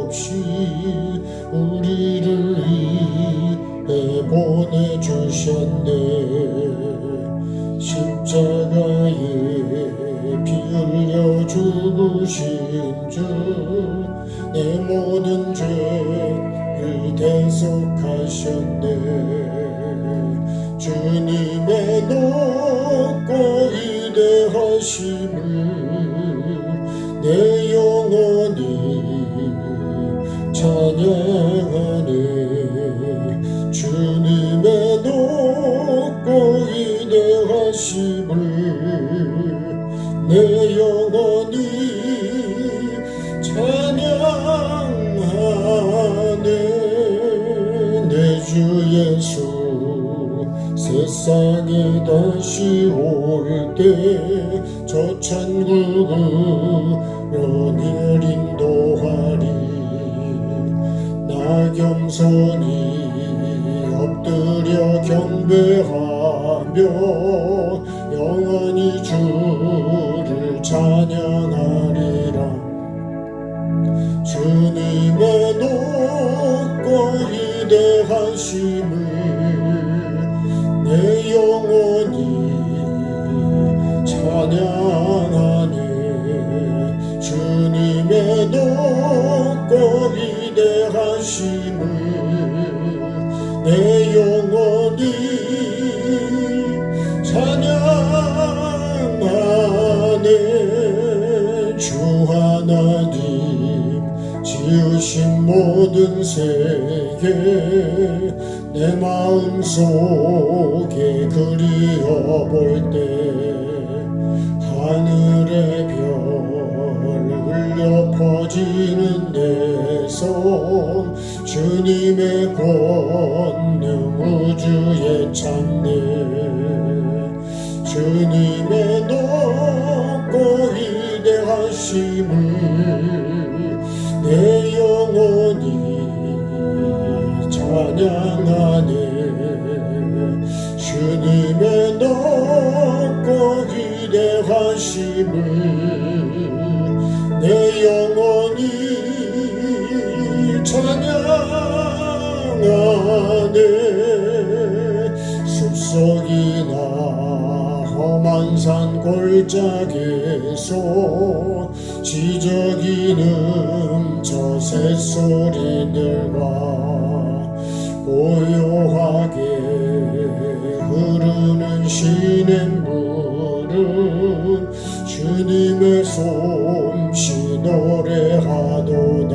없이 우리를 위해 보내주셨네. 십자가에 피 흘려 죽으신 주, 내 모든 죄를 대속하셨네. 주님의 높고 위대하심을 내 영혼이 찬양하네. 주님의 높고 위대하심을 내 영혼이 찬양하네. 내 주 예수 세상에 다시 올 때 저 천국으로 늘 인도하리. 나 겸손히 엎드려 경배하며 영원히 주를 찬양하리라. 주님의 높고 위대하심을 내 영혼이 찬양하네. 주님의 높고 위대하심을 내 영혼이 찬양하네. 주 하나님 지으신 모든 세계 내 마음속에 그리어볼 때 하늘의 별 흘려 퍼지는 내 손, 주님의 권능 우주에 참네. 주님의 높고 위대하심을 내 영혼이 찬양하네. 주님의 높고 위대하심을 내 영혼이 찬양하네. 숲속이나 험한 산 골짜기에서 지저귀는 저 새소리들과 고요하게 흐르는 시냇물은 주님의 솜씨 노래하도다.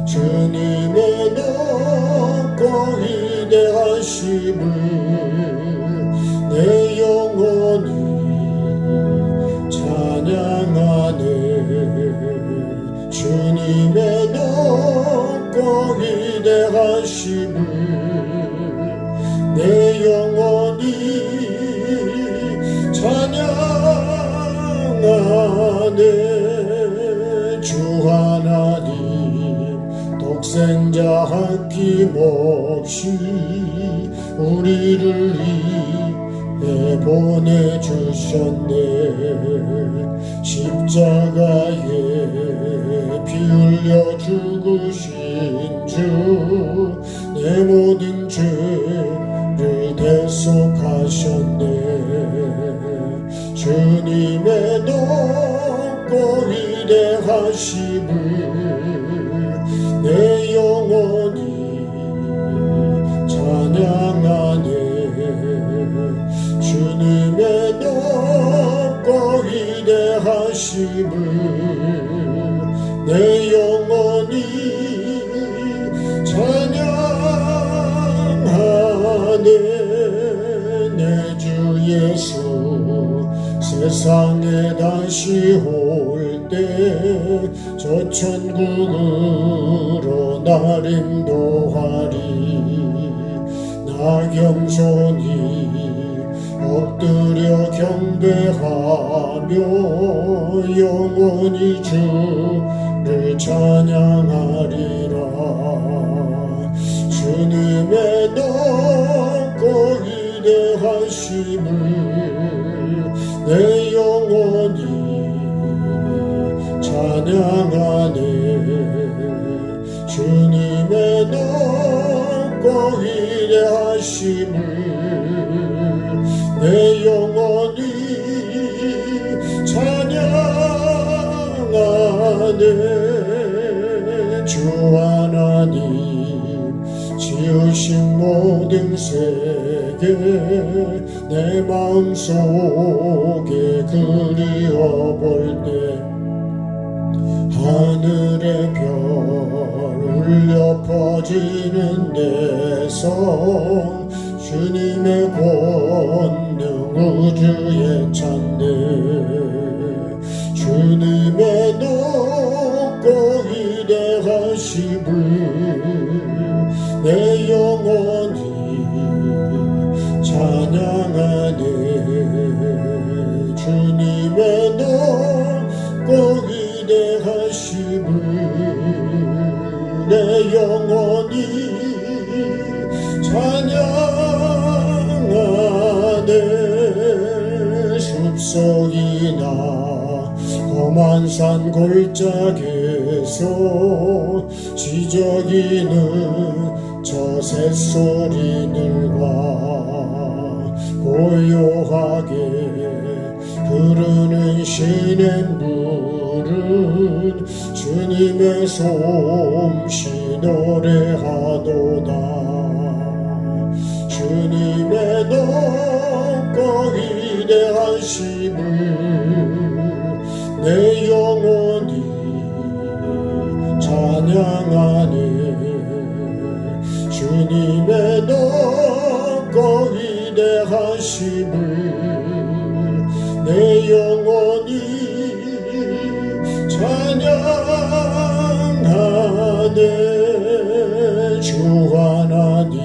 주님의 높고 위대하심을 내 영혼이 찬양하네. 주님의 높고 위대하심을 내 영혼이 찬양하네. 주 하나님 독생자 아낌없이 우리를 위해 보내주셨네. 십자가에 피 흘려 죽으신 주, 내 모든 죄를 대속하셨네. 주님의 높고 위대하심을 내 영혼이 찬양하네. 주님의 높고 위대하심을 내 영혼이 찬양하네. 내 주 예수 세상에 다시 올 때 저 천국으로 날 인도하리. 나 겸손히 엎드려 경배하며 영원히 주를 찬양하리라. 주님의 높고 위대하심을 내 영혼이 찬양하네. 위대하심을 내 영혼이 찬양하네. 주 하나님 지으신 모든 세계 내 마음속에 그리워볼 때 하늘의 별 울려 퍼지는 데서 주님의 권능 우주에 찬네. 주님의 높고 위대하심을 내 영혼이 찬양하네. 주님의 높고 위대하심을 내 영혼이 찬양하네. 숲속이나 험한 산 골짜기에서 지저귀는 저 새소리들과 고요하게 흐르는 시냇물은 주님의 솜씨 노래하도다. 주님의 높고 위대하심을 내 영혼이 찬양하네. 주님의 높고 위대하심을 내 영혼이 찬양하네. 주 하나님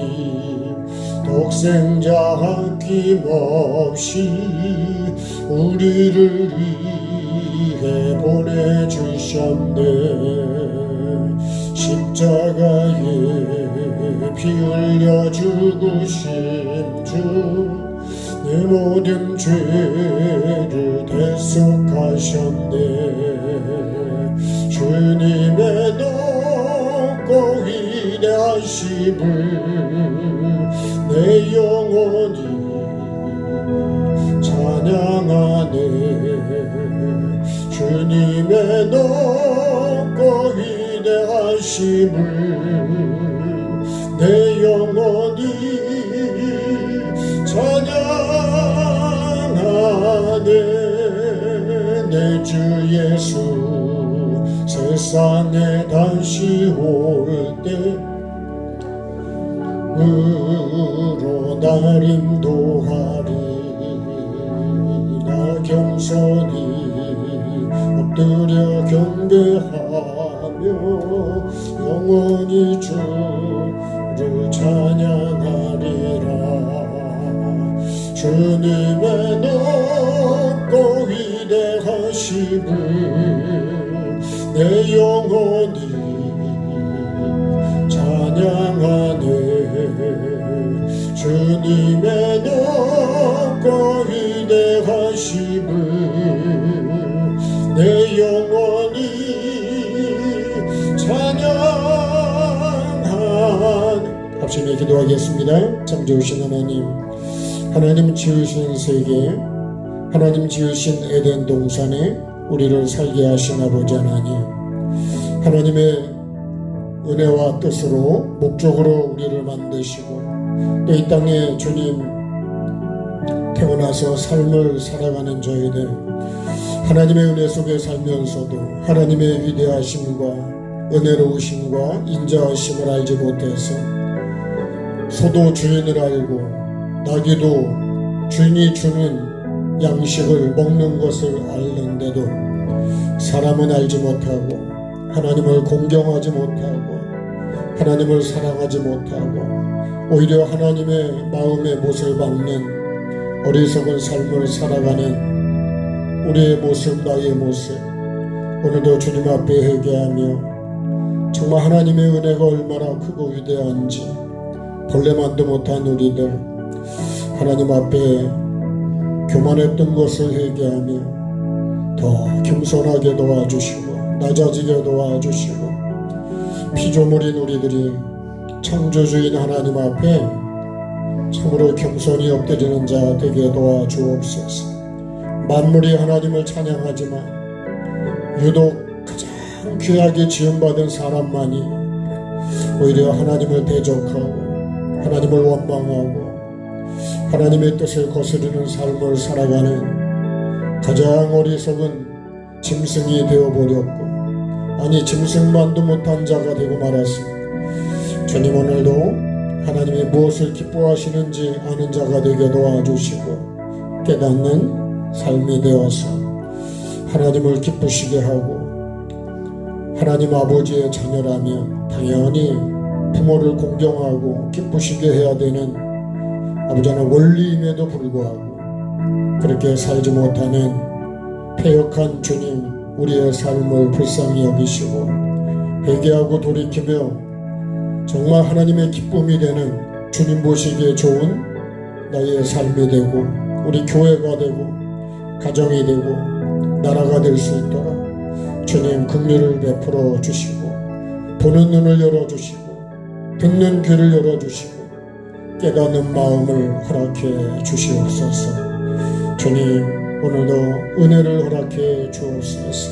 독생자 아낌없이 우리를 위해 보내주셨네. 십자가에 피 흘려 죽으신 주 내 모든 죄를 대속하셨네. 주님의 높고 위대하심을 내 영혼이 찬양하네. 주님의 높고 위대하심을 내 영혼이 찬양하네. 내 주 예수 세상에 다시 올 때 으로 날 인도하리. 나 겸손히 엎드려 경배하며 영원히 주를 찬양하리라. 주님의 높고 위대하심을 내 영혼이 찬양하네. 주님의 높고 위대하심을 내 영혼이 찬양하네. 합심해 기도하겠습니다. 참 좋으신 하나님, 하나님 지으신 세계, 하나님 지으신 에덴 동산에 우리를 살게 하신 아버지 하나님, 하나님의 은혜와 뜻으로 목적으로 우리를 만드시고 또 이 땅에 주님 태어나서 삶을 살아가는 저희들, 하나님의 은혜 속에 살면서도 하나님의 위대하심과 은혜로우심과 인자하심을 알지 못해서 소도 주인을 알고 나귀도 주인이 주는 양식을 먹는 것을 알는데도 사람은 알지 못하고 하나님을 공경하지 못하고 하나님을 사랑하지 못하고 오히려 하나님의 마음의 못을 박는 어리석은 삶을 살아가는 우리의 모습, 나의 모습, 오늘도 주님 앞에 회개하며 정말 하나님의 은혜가 얼마나 크고 위대한지 본래만도 못한 우리들 하나님 앞에 교만했던 것을 회개하며 더 겸손하게 도와주시고 낮아지게 도와주시고 피조물인 우리들이 창조주인 하나님 앞에 참으로 겸손히 엎드리는 자 되게 도와주옵소서. 만물이 하나님을 찬양하지만 유독 가장 귀하게 지음받은 사람만이 오히려 하나님을 대적하고 하나님을 원망하고 하나님의 뜻을 거스르는 삶을 살아가는 가장 어리석은 짐승이 되어버렸고, 아니 짐승만도 못한 자가 되고 말았습니다. 주님, 오늘도 하나님이 무엇을 기뻐하시는지 아는 자가 되게 도와주시고 깨닫는 삶이 되어서 하나님을 기쁘시게 하고 하나님 아버지의 자녀라면 당연히 부모를 공경하고 기쁘시게 해야 되는 아버지 하나님 원리임에도 불구하고 그렇게 살지 못하는 패역한 주님, 우리의 삶을 불쌍히 여기시고 회개하고 돌이키며 정말 하나님의 기쁨이 되는 주님 보시기에 좋은 나의 삶이 되고 우리 교회가 되고 가정이 되고 나라가 될 수 있도록 주님 긍휼을 베풀어 주시고 보는 눈을 열어주시고 듣는 귀를 열어주시고 깨닫는 마음을 허락해 주시옵소서. 주님, 오늘도 은혜를 허락해 주옵소서.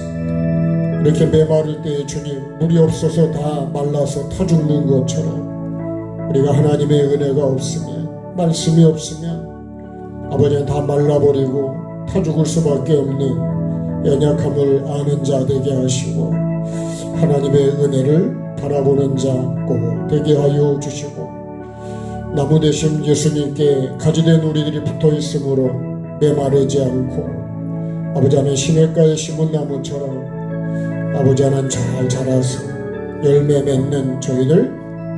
이렇게 메마를 때 주님, 물이 없어서 다 말라서 타 죽는 것처럼 우리가 하나님의 은혜가 없으면, 말씀이 없으면 아버지는 다 말라버리고 타 죽을 수밖에 없는 연약함을 아는 자 되게 하시고 하나님의 은혜를 바라보는 자 꼭 되게 하여 주시고 나무 대신 예수님께 가지된 우리들이 붙어 있으므로 메마르지 않고 아버지 하나님 시냇가에 심은 나무처럼 아버지 하나님 잘 자라서 열매 맺는 저희들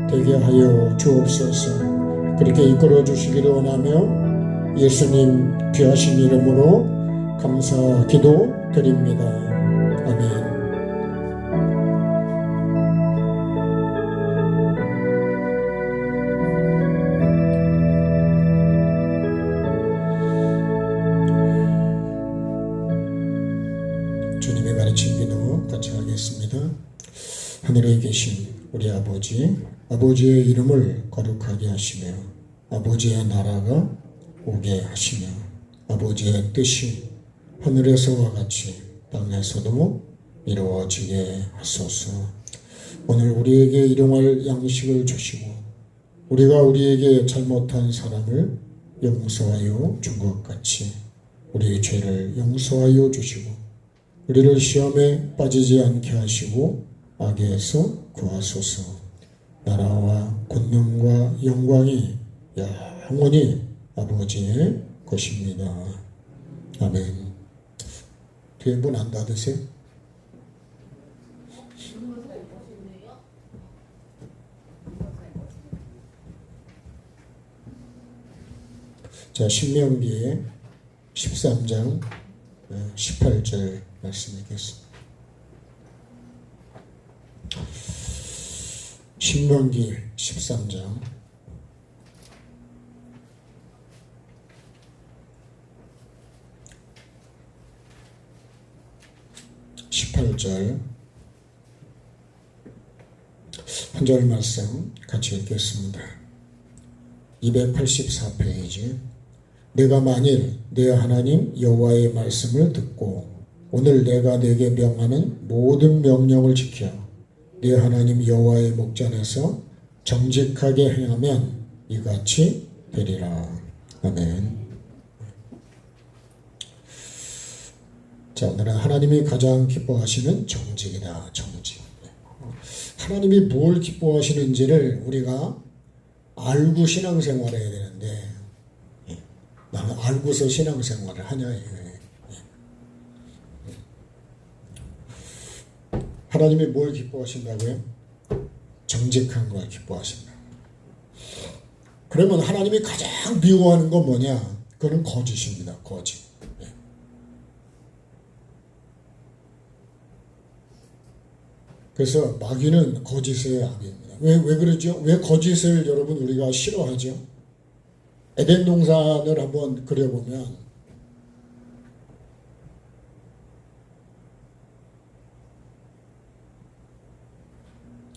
되게 하여 주옵소서. 그렇게 이끌어 주시기를 원하며 예수님 귀하신 이름으로 감사 기도 드립니다. 아멘. 주님의 가르친 기도 같이 하겠습니다. 하늘에 계신 우리 아버지, 아버지의 이름을 거룩하게 하시며 아버지의 나라가 오게 하시며 아버지의 뜻이 하늘에서와 같이 땅에서도 이루어지게 하소서. 오늘 우리에게 일용할 양식을 주시고 우리가 우리에게 잘못한 사람을 용서하여 준 것 같이 우리의 죄를 용서하여 주시고 우리를 시험에 빠지지 않게 하시고 악에서 구하소서. 나라와 권능과 영광이 영원히 아버지의 것입니다. 아멘. 뒤에 문 안 닫으세요? 자, 신명기의 13장 18절 말씀 읽겠습니다. 신명기 13장 18절 한 절 말씀 같이 읽겠습니다. 284페이지. 내가 만일 내 하나님 여호와의 말씀을 듣고 오늘 내가 내게 명하는 모든 명령을 지켜 네 하나님 여호와의 목전에서 정직하게 행하면 이같이 되리라. 아멘. 자, 오늘은 하나님이 가장 기뻐하시는 정직이다. 정직. 하나님이 뭘 기뻐하시는지를 우리가 알고 신앙생활을 해야 되는데 나는 알고서 신앙생활을 하냐 이거예요. 하나님이 뭘 기뻐하신다고요? 정직한 걸 기뻐하신다. 그러면 하나님이 가장 미워하는 건 뭐냐? 그거는 거짓입니다. 거짓. 그래서 마귀는 거짓의 악입니다. 왜 그러죠? 왜 거짓을 여러분 우리가 싫어하죠? 에덴 동산을 한번 그려보면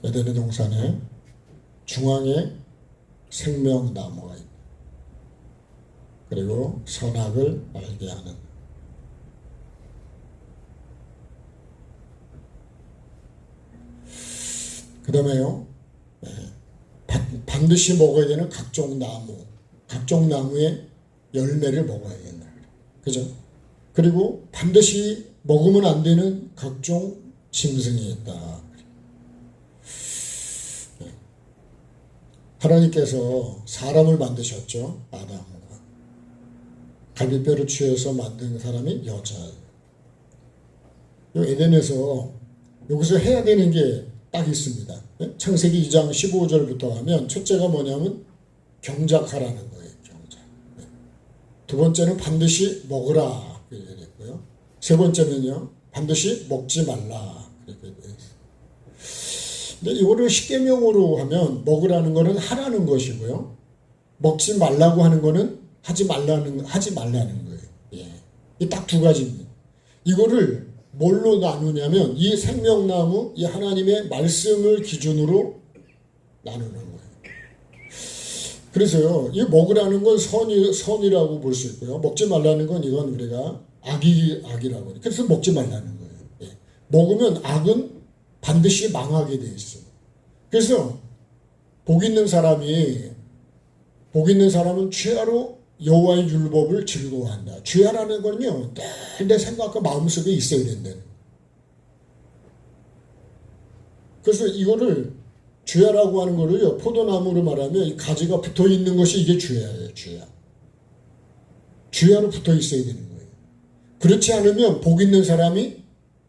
에덴 동산에 중앙에 생명나무가 있다. 그리고 선악을 알게 하는. 그 다음에요, 반드시 먹어야 되는 각종 나무의 열매를 먹어야 된다. 그죠? 그리고 반드시 먹으면 안 되는 각종 짐승이 있다. 하나님께서 사람을 만드셨죠. 아담과 갈비뼈를 취해서 만든 사람이 여자예요. 에덴에서 여기서 해야 되는 게 딱 있습니다. 창세기 2장 15절부터 하면 첫째가 뭐냐면 경작하라는 거예요. 경작. 두 번째는 반드시 먹으라 이렇게 됐고요. 세 번째는요, 반드시 먹지 말라 이렇게 됐어요. 근데 이거를 십계명으로 하면 먹으라는 거는 하라는 것이고요, 먹지 말라고 하는 거는 하지 말라는 거예요. 예. 이 딱 두 가지입니다. 이거를 뭘로 나누냐면 이 생명나무, 이 하나님의 말씀을 기준으로 나누는 거예요. 그래서요, 이 먹으라는 건 선이라고 볼 수 있고요, 먹지 말라는 건 이건 우리가 악이라고 해요. 그래서 먹지 말라는 거예요. 예. 먹으면 악은 반드시 망하게 돼 있어요. 그래서 복 있는 사람은 죄하로 여호와의 율법을 즐거워한다. 죄하라는 건요, 내 생각과 마음속에 있어야 된다는. 그래서 이거를 죄하라고 하는 거를요, 포도나무로 말하면 이 가지가 붙어 있는 것이 이게 죄야예요. 죄하로 붙어 있어야 되는 거예요. 그렇지 않으면 복 있는 사람이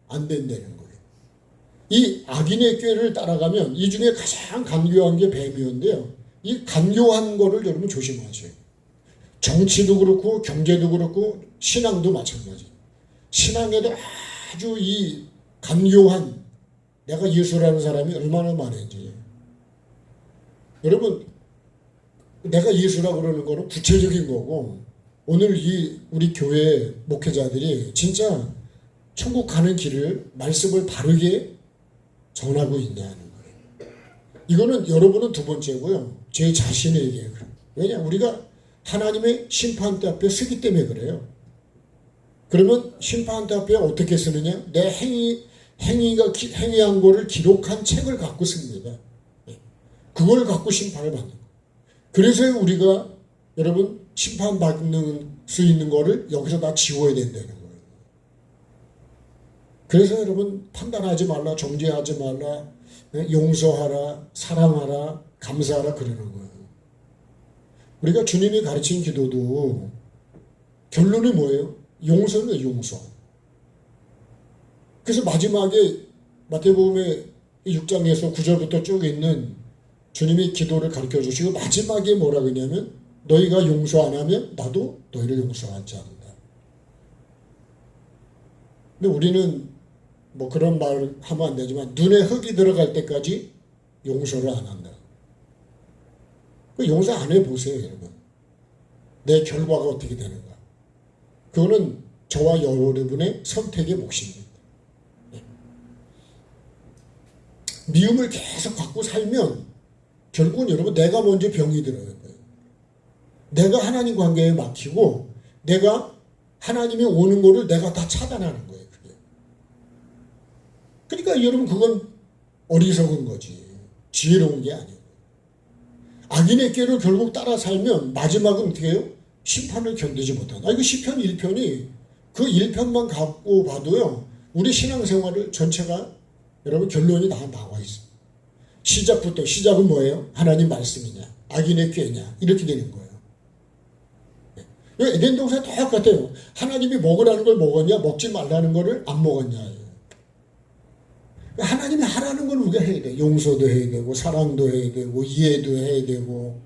안 된다는 거예요. 이 악인의 꾀를 따라가면 이 중에 가장 간교한 게 뱀이었는데요, 이 간교한 거를 여러분 조심하세요. 정치도 그렇고 경제도 그렇고 신앙도 마찬가지. 신앙에도 아주 이 간교한, 내가 예수라는 사람이 얼마나 많은지. 여러분, 내가 예수라고 그러는 거는 구체적인 거고, 오늘 우리 교회 목회자들이 진짜 천국 가는 길을, 말씀을 바르게 전하고 있냐는 거예요. 이거는 여러분은 두 번째고요, 제 자신에게. 왜냐, 우리가 하나님의 심판대 앞에 서기 때문에 그래요. 그러면 심판대 앞에 어떻게 쓰느냐? 내 행위한 거를 기록한 책을 갖고 씁니다. 그걸 갖고 심판을 받는 거예요. 그래서 우리가 여러분 심판받는 수 있는 거를 여기서 다 지워야 된다는 거예요. 그래서 여러분 판단하지 말라, 정죄하지 말라, 용서하라, 사랑하라, 감사하라 그러는 거예요. 우리가 주님이 가르친 기도도 결론이 뭐예요? 용서는 용서. 그래서 마지막에 마태복음의 6장에서 9절부터 쭉 있는 주님이 기도를 가르쳐 주시고 마지막에 뭐라 그러냐면 너희가 용서 안 하면 나도 너희를 용서하지 않는다. 근데 우리는 뭐 그런 말 하면 안 되지만 눈에 흙이 들어갈 때까지 용서를 안 한다. 용서 안 해보세요, 여러분. 내 결과가 어떻게 되는가. 그거는 저와 여러분의 선택의 몫입니다. 미움을 계속 갖고 살면 결국은 여러분 내가 먼저 병이 들어요. 내가 하나님 관계에 막히고 내가 하나님이 오는 거를 내가 다 차단하는 거예요. 그게. 그러니까 여러분 그건 어리석은 거지. 지혜로운 게 아니에요. 악인의 꾀를 결국 따라 살면 마지막은 어떻게 해요? 심판을 견디지 못한다. 이거 시편 1편이 그 1편만 갖고 봐도요, 우리 신앙생활을 전체가 여러분 결론이 다 나와 있어요. 시작은 뭐예요? 하나님 말씀이냐, 악인의 꾀냐, 이렇게 되는 거예요. 에덴 동산 똑같아요. 하나님이 먹으라는 걸 먹었냐, 먹지 말라는 거를 안 먹었냐. 하나님이 하라는 걸 우리가 해야 돼. 용서도 해야 되고, 사랑도 해야 되고, 이해도 해야 되고,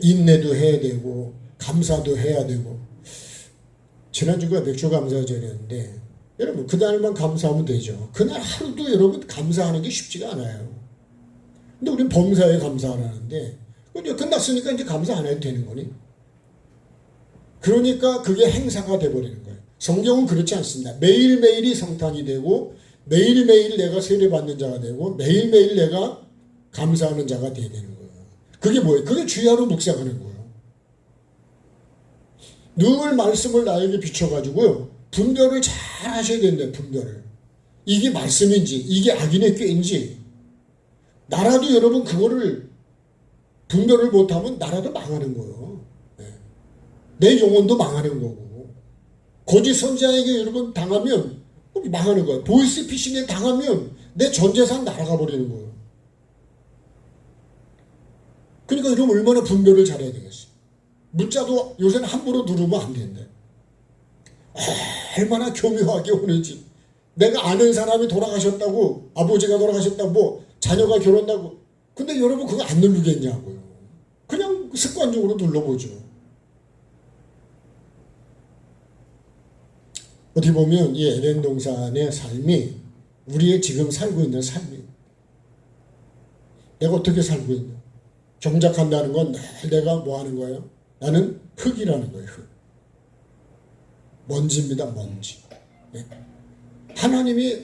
인내도 해야 되고, 감사도 해야 되고. 지난주가 맥주 감사절이었는데, 여러분, 그날만 감사하면 되죠. 그날 하루도 여러분 감사하는 게 쉽지가 않아요. 근데 우리는 범사에 감사하라는데, 이제 끝났으니까 이제 감사 안 해도 되는 거니? 그러니까 그게 행사가 돼버리는 거예요. 성경은 그렇지 않습니다. 매일매일이 성탄이 되고, 매일매일 내가 세례받는 자가 되고 매일매일 내가 감사하는 자가 되어야 되는 거예요. 그게 뭐예요? 그게 주야로 묵상하는 거예요. 늘 말씀을 나에게 비춰가지고요. 분별을 잘 하셔야 된다. 분별을. 이게 말씀인지 이게 악인의 꾀인지. 나라도 여러분 그거를 분별을 못하면 나라도 망하는 거예요. 내 영혼도 망하는 거고. 거짓 선지자에게 여러분 당하면 망하는 거예요. 보이스피싱에 당하면 내 전 재산 날아가 버리는 거예요. 그러니까 여러분 얼마나 분별을 잘해야 되겠어요. 문자도 요새는 함부로 누르면 안 된대. 얼마나 교묘하게 오는지. 내가 아는 사람이 돌아가셨다고, 아버지가 돌아가셨다고, 뭐 자녀가 결혼한다고. 근데 여러분 그거 안 누르겠냐고요. 그냥 습관적으로 눌러보죠. 어떻게 보면 이 에덴 동산의 삶이 우리의 지금 살고 있는 삶이에요. 내가 어떻게 살고 있냐. 경작한다는 건 내가 뭐 하는 거예요? 나는 흙이라는 거예요. 흙. 먼지입니다. 먼지. 네. 하나님이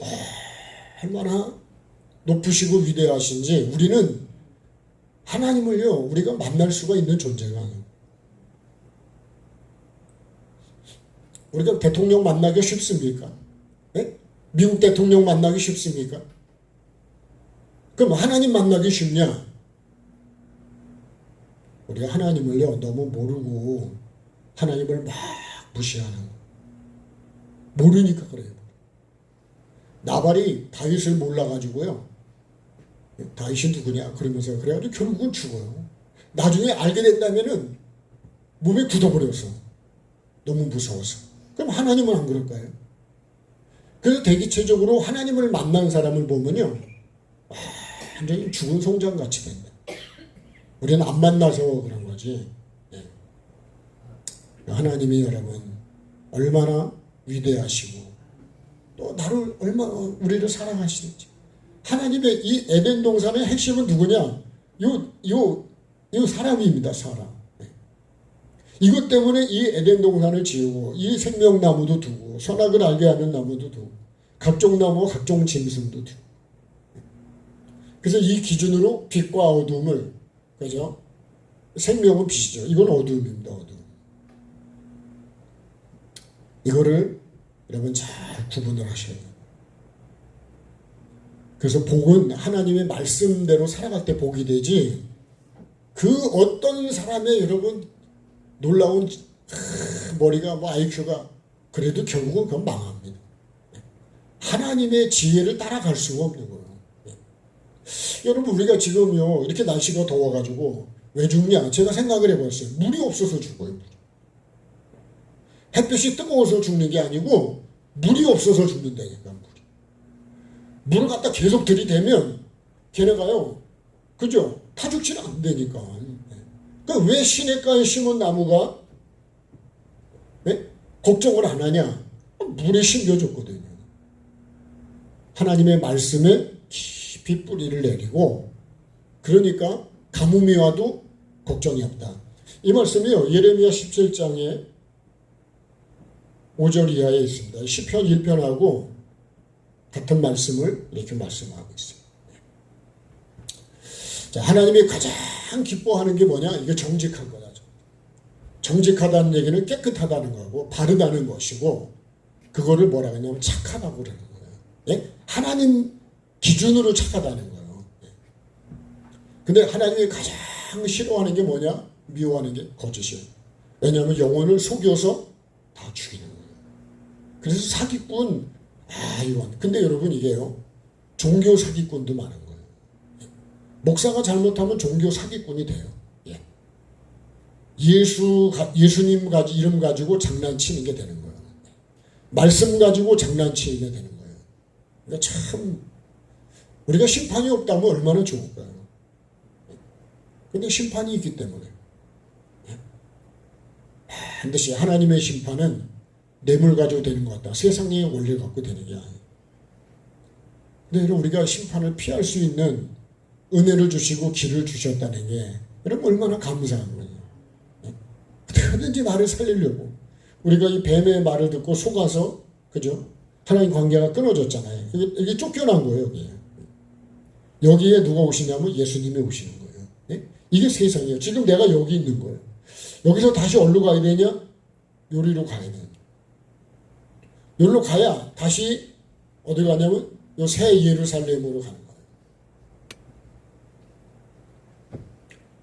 얼마나 높으시고 위대하신지 우리는 하나님을요 우리가 만날 수가 있는 존재가 아니에요. 우리가 대통령 만나기 쉽습니까? 네? 미국 대통령 만나기 쉽습니까? 그럼 하나님 만나기 쉽냐? 우리가 하나님을요 너무 모르고 하나님을 막 무시하는 거. 모르니까 그래요. 나발이 다윗을 몰라가지고요. 다윗이 누구냐 그러면서 그래가지고 결국은 죽어요. 나중에 알게 된다면은 몸이 굳어버려서 너무 무서워서. 그럼 하나님은 안 그럴까요? 그래서 대기체적으로 하나님을 만난 사람을 보면요 완전히 죽은 송장같이 된다. 우리는 안 만나서 그런 거지. 네. 하나님이 여러분 얼마나 위대하시고 또 나를 얼마나 우리를 사랑하시는지. 하나님의 이 에덴 동산의 핵심은 누구냐? 요 사람입니다. 사람. 네. 이것 때문에 이 에덴 동산을 지우고 이 생명나무도 두고 선악을 알게 하는 나무도 두고 각종 나무와 각종 짐승도 두고. 그래서 이 기준으로 빛과 어둠을 그죠? 생명은 빛이죠. 이건 어둠입니다. 어둠. 이거를 여러분 잘 구분을 하셔야 돼요. 그래서 복은 하나님의 말씀대로 살아갈 때 복이 되지 그 어떤 사람의 여러분 놀라운 머리가 뭐 IQ가 그래도 결국은 그건 망합니다. 하나님의 지혜를 따라갈 수가 없는 거예요. 여러분 우리가 지금요 이렇게 날씨가 더워가지고 왜 죽냐 제가 생각을 해봤어요. 물이 없어서 죽어요. 햇볕이 뜨거워서 죽는 게 아니고 물이 없어서 죽는다니까. 물을 갖다 계속 들이대면 걔네가요 그죠 타죽지는 안 되니까. 그러니까 왜 시냇가에 심은 나무가 네? 걱정을 안 하냐. 물에 심겨졌거든요. 하나님의 말씀에 깊이 뿌리를 내리고 그러니까 가뭄이 와도 걱정이 없다. 이 말씀이요 예레미야 17장에 5절 이하에 있습니다. 시편 1편하고 같은 말씀을 이렇게 말씀하고 있어요. 자, 하나님이 가장 기뻐하는 게 뭐냐? 이게 정직한 거다. 정직하다는 얘기는 깨끗하다는 거고 바르다는 것이고 그거를 뭐라고 하냐면 착하다고 그러는 거예요. 예? 하나님 기준으로 착하다는 거예요. 예. 근데 하나님이 가장 싫어하는 게 뭐냐? 미워하는 게 거짓이에요. 왜냐하면 영혼을 속여서 다 죽이는 거예요. 그래서 사기꾼 이런. 근데 여러분 이게요. 종교 사기꾼도 많은 거예요. 예. 목사가 잘못하면 종교 사기꾼이 돼요. 예. 예수님 이름 가지고 장난치는 게 되는 거예요. 말씀 가지고 장난치는 게 되는 거예요. 그러니까 참 우리가 심판이 없다면 얼마나 좋을까요? 근데 심판이 있기 때문에 반드시 하나님의 심판은 뇌물 가지고 되는 것 같다. 세상의 원리를 갖고 되는 게 아니에요. 근데 우리가 심판을 피할 수 있는 은혜를 주시고 길을 주셨다는 게 여러분 얼마나 감사한 거예요. 어떻게든지 나를 살리려고 우리가 이 뱀의 말을 듣고 속아서 그죠? 하나님 관계가 끊어졌잖아요. 이게 쫓겨난 거예요. 여기에 누가 오시냐면 예수님이 오시는 거예요. 네? 이게 세상이에요. 지금 내가 여기 있는 거예요. 여기서 다시 어디로 가야 되냐? 요리로 가야 돼. 요리로 가야 다시 어디 가냐면 요 새 예루살렘으로 가는 거예요.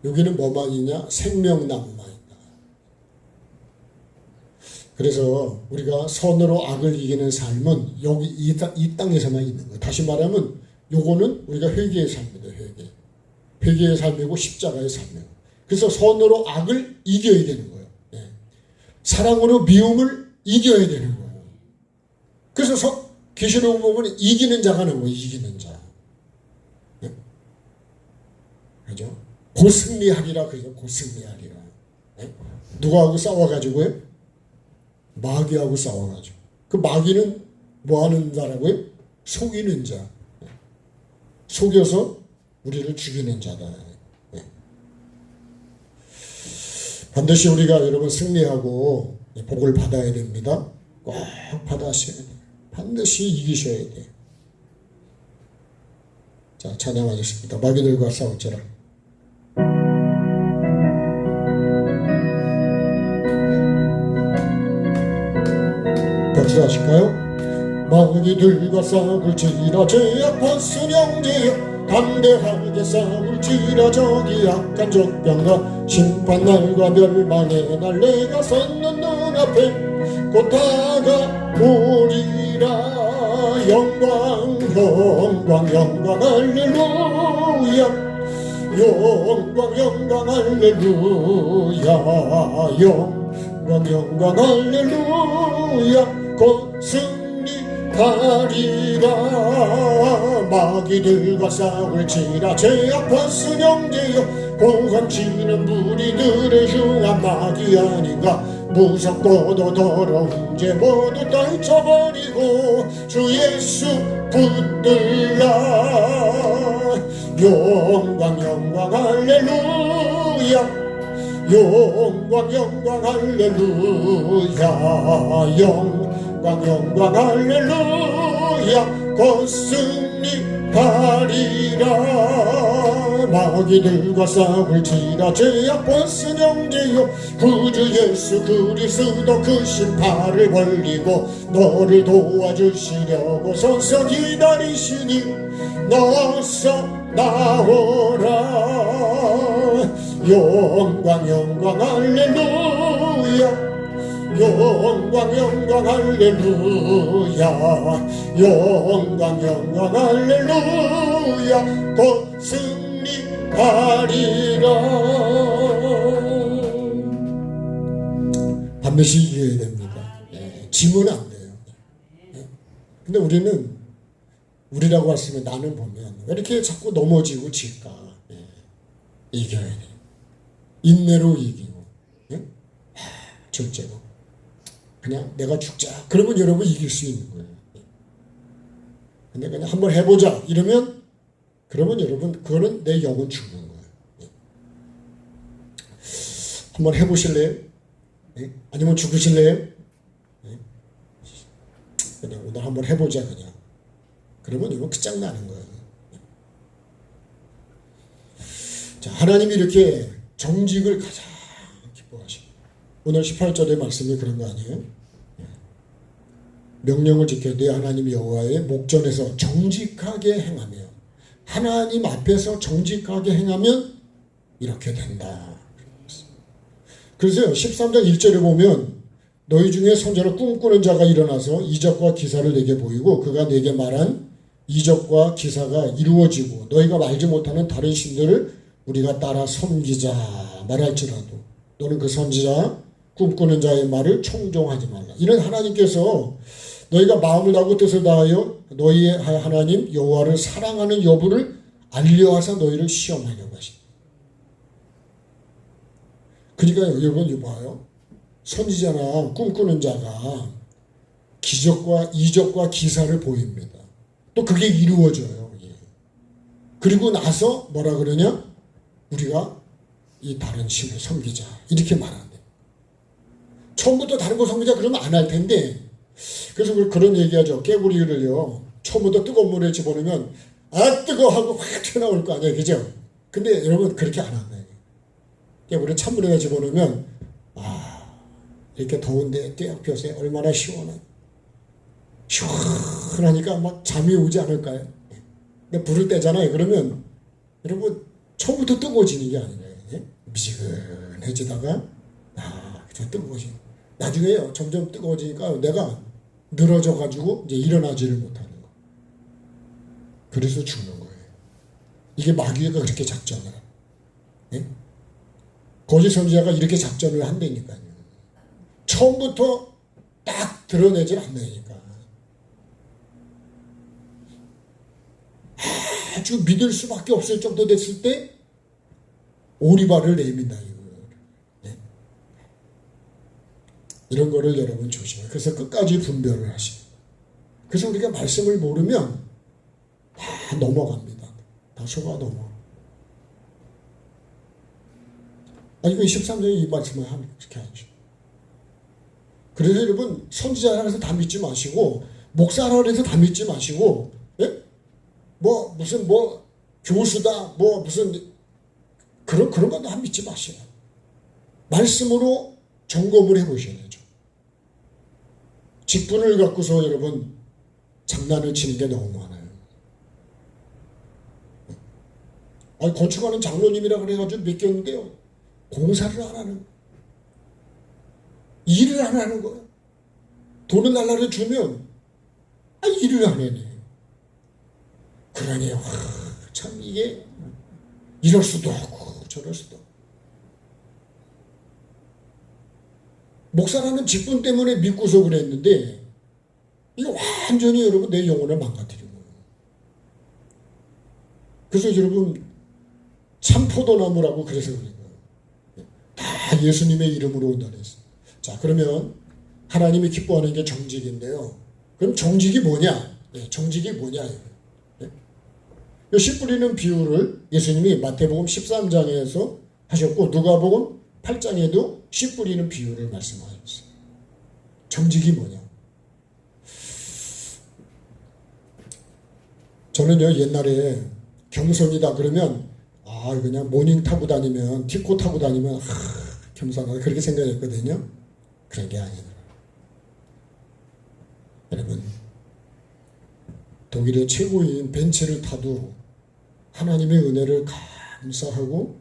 여기는 뭐만 있냐? 생명나무만 있다. 그래서 우리가 선으로 악을 이기는 삶은 여기 이 땅에서만 있는 거예요. 다시 말하면 요거는 우리가 회개의 삶이다. 회개의 삶이고 십자가의 삶이에요. 그래서 선으로 악을 이겨야 되는 거예요. 네. 사랑으로 미움을 이겨야 되는 거예요. 그래서 계시록 보면 이기는 자가 나오고 이기는 자. 네. 그죠? 곧 승리하리라 그죠? 곧 승리하리라. 네? 누구하고 싸워가지고요? 마귀하고 싸워가지고. 그 마귀는 뭐 하는 자라고요? 속이는 자. 네. 속여서 우리를 죽이는 자다. 네. 반드시 우리가 여러분 승리하고 복을 받아야 됩니다. 꼭 받아셔야 돼요. 반드시 이기셔야 돼요. 자, 찬양하겠습니다. 마귀들과 싸울지라. 박수 하실까요? 마귀들과 싸울지라 죄악한 순영제여 담대하게 싸울지라 저기 악한 적병과 심판날과 멸망의 날 내가 섰는 눈앞에 곧 다가오리라. 영광 영광 영광 할렐루야. 영광 영광 할렐루야. 영광 영광 할렐루야. 곧 승리하리라. 마귀들과 싸울지라 죄악한 순영제여 공함치는 무리들의 흉한 마귀 아닌가. 무섭고도 더러운 죄 모두 떨쳐버리고 주 예수 붙들라. 영광 영광 할렐루야. 영광 영광 할렐루야. 영광 영광 할렐루야. 곧 승리하리라. 마귀들과 싸울지라 죄악과 순영제여 구주 예수 그리스도 그 심판을 벌리고 너를 도와주시려고 서서 기다리시니 너서 나오라. 영광 영광 할렐루야. 영광 영광 할렐루야. 영광 영광 할렐루야. 곧 승리하리라. 반드시 이겨야 됩니다. 지면 안 돼요. 근데 우리는 우리라고 했으면 나는 보면 왜 이렇게 자꾸 넘어지고 질까? 이겨야 돼. 인내로 이기고 절제로 그냥 내가 죽자. 그러면 여러분 이길 수 있는 거예요. 근데 그냥 한번 해보자 이러면 그러면 여러분 그거는 내 영은 죽는 거예요. 한번 해보실래요? 아니면 죽으실래요? 그냥 오늘 한번 해보자 그냥. 그러면 여러분 끝장나는 거예요. 자, 하나님이 이렇게 정직을 가장 기뻐하시고 오늘 18절의 말씀이 그런 거 아니에요? 명령을 지켜 내 하나님 여호와의 목전에서 정직하게 행하며 하나님 앞에서 정직하게 행하면 이렇게 된다. 그래서 13장 1절에 보면 너희 중에 선자를 꿈꾸는 자가 일어나서 이적과 기사를 내게 보이고 그가 내게 말한 이적과 기사가 이루어지고 너희가 알지 못하는 다른 신들을 우리가 따라 섬기자 말할지라도 너는 그 선지자 꿈꾸는 자의 말을 청종하지 말라. 이는 하나님께서 너희가 마음을 다하고 뜻을 다하여 너희의 하나님 여호와를 사랑하는 여부를 알려하사 너희를 시험하려고 하십니다. 그러니까 여러분 이거 봐요. 선지자나 꿈꾸는 자가 기적과 이적과 기사를 보입니다. 또 그게 이루어져요. 그리고 나서 뭐라 그러냐? 우리가 이 다른 신을 섬기자 이렇게 말하는데 처음부터 다른 거 섬기자 그러면 안 할 텐데 그래서 그런 얘기하죠. 깨구리를요 처음부터 뜨거운 물에 집어넣으면 아 뜨거 하고 확 튀어나올 거 아니에요. 그죠? 근데 여러분 그렇게 안 한다. 깨물에 찬물에다 집어넣으면 이렇게 더운데 떼약 펴서 얼마나 시원하니까 막 잠이 오지 않을까요? 근데 불을 떼잖아요. 그러면 여러분 처음부터 뜨거워지는 게 아니에요. 미지근해지다가 그냥 뜨거워지. 나중에요 점점 뜨거워지니까 내가 늘어져 가지고 이제 일어나지를 못하는 거. 그래서 죽는 거예요. 이게 마귀가 그렇게 작전을 해. 거짓 선지자가 이렇게 작전을 한다니까요. 처음부터 딱 드러내질 않으니까. 아주 믿을 수밖에 없을 정도 됐을 때 오리발을 내민다. 네. 이런 거를 여러분 조심해요. 그래서 끝까지 분별을 하시고. 그래서 우리가 말씀을 모르면 다 넘어갑니다. 다 속아 넘어. 이거 13장에 이 말씀을 하면 그렇게 하죠. 그래서 여러분 선지자라 해서 다 믿지 마시고 목사라 해서 다 믿지 마시고 무슨 교수다 무슨 그런 거 다 믿지 마시라. 말씀으로 점검을 해보셔야죠. 직분을 갖고서 여러분 장난을 치는 게 너무 많아요. 건축하는 장로님이라 그래가지고 맡겼는데요. 공사를 안 하는 거예요. 일을 안 하는 거예요. 돈을 달라고 주면 일을 안 해네. 그러니 참 이게 이럴 수도 없고 저럴 수도 없고. 목사라는 직분 때문에 믿고서 그랬는데 이거 완전히 여러분 내 영혼을 망가뜨린 거예요. 그래서 여러분 참 포도나무라고 그래서 그런 거예요. 다 예수님의 이름으로 온다 그랬어요. 자, 그러면 하나님이 기뻐하는 게 정직인데요. 그럼 정직이 뭐냐? 정직이 뭐냐? 이 씨 뿌리는 비유를 예수님이 마태복음 13장에서 하셨고 누가복음 8장에도 씨 뿌리는 비유를 말씀하셨어요. 정직이 뭐냐? 저는요 옛날에 겸손이다 그러면 그냥 모닝 타고 다니면 티코 타고 다니면 겸손하다 그렇게 생각했거든요. 그런 게 아니에요. 여러분 독일의 최고인 벤츠를 타도 하나님의 은혜를 감사하고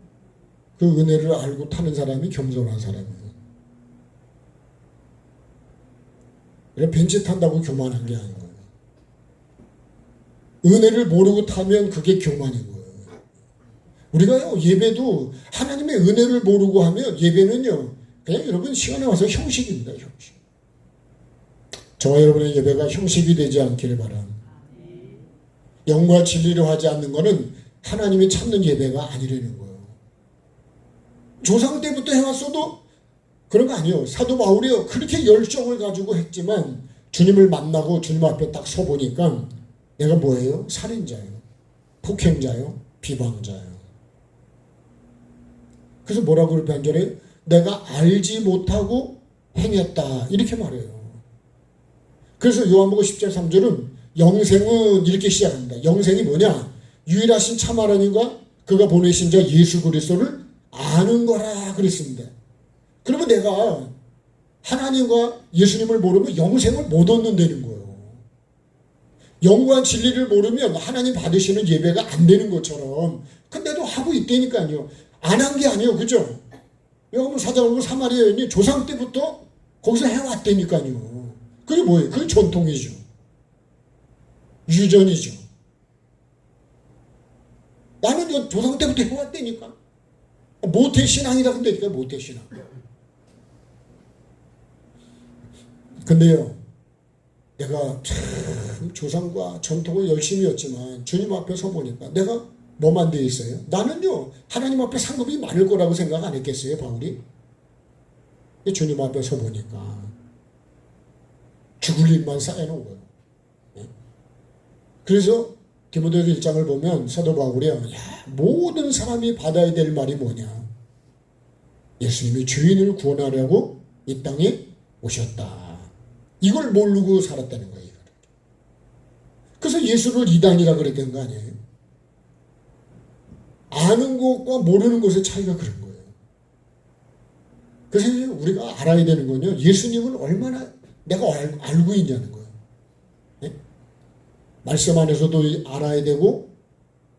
그 은혜를 알고 타는 사람이 겸손한 사람이에요. 그래 벤츠 탄다고 교만한 게 아니고요. 은혜를 모르고 타면 그게 교만이고요. 우리가요 예배도 하나님의 은혜를 모르고 하면 예배는요 그냥 여러분 시간에 와서 형식입니다. 형식. 저와 여러분의 예배가 형식이 되지 않기를 바랍니다. 영과 진리로 하지 않는 것은 하나님이 찾는 예배가 아니라는 거예요. 조상 때부터 해왔어도 그런 거 아니에요. 사도 바울이요 그렇게 열정을 가지고 했지만 주님을 만나고 주님 앞에 딱 서보니까 내가 뭐예요? 살인자예요. 폭행자예요. 비방자예요. 그래서 뭐라고 그렇게 한절에 내가 알지 못하고 행했다 이렇게 말해요. 그래서 요한복음 10장 3절은 영생은 이렇게 시작합니다. 영생이 뭐냐? 유일하신 참 하나님과 그가 보내신 자 예수 그리스도를 아는 거라 그랬습니다. 그러면 내가 하나님과 예수님을 모르면 영생을 못 얻는다는 거예요. 영과 진리를 모르면 하나님 받으시는 예배가 안 되는 것처럼 근데도 하고 있다니까요. 안 한 게 아니에요. 그죠? 여러분 사자굴 사마리아 여인이 조상 때부터 거기서 해왔다니까요. 그게 뭐예요? 그게 전통이죠. 유전이죠. 나는 조상 때부터 해왔다니까. 모태신앙이라 그런다니까. 모태신앙. 근데요 내가 참 조상과 전통을 열심히 했지만 주님 앞에 서보니까 내가 뭐만 돼 있어요? 나는요 하나님 앞에 상급이 많을 거라고 생각 안 했겠어요 바울이? 주님 앞에 서보니까 죽을 일만 쌓여놓은 거예요. 그래서 디모데후서 1장을 보면 사도 바울이 모든 사람이 받아야 될 말이 뭐냐? 예수님이 죄인을 구원하려고 이 땅에 오셨다. 이걸 모르고 살았다는 거예요. 그래서 예수를 이단이라 그랬던 거 아니에요? 아는 것과 모르는 것의 차이가 그런 거예요. 그래서 우리가 알아야 되는 건요. 예수님은 얼마나 내가 알고 있냐는 거예요. 네? 말씀 안에서도 알아야 되고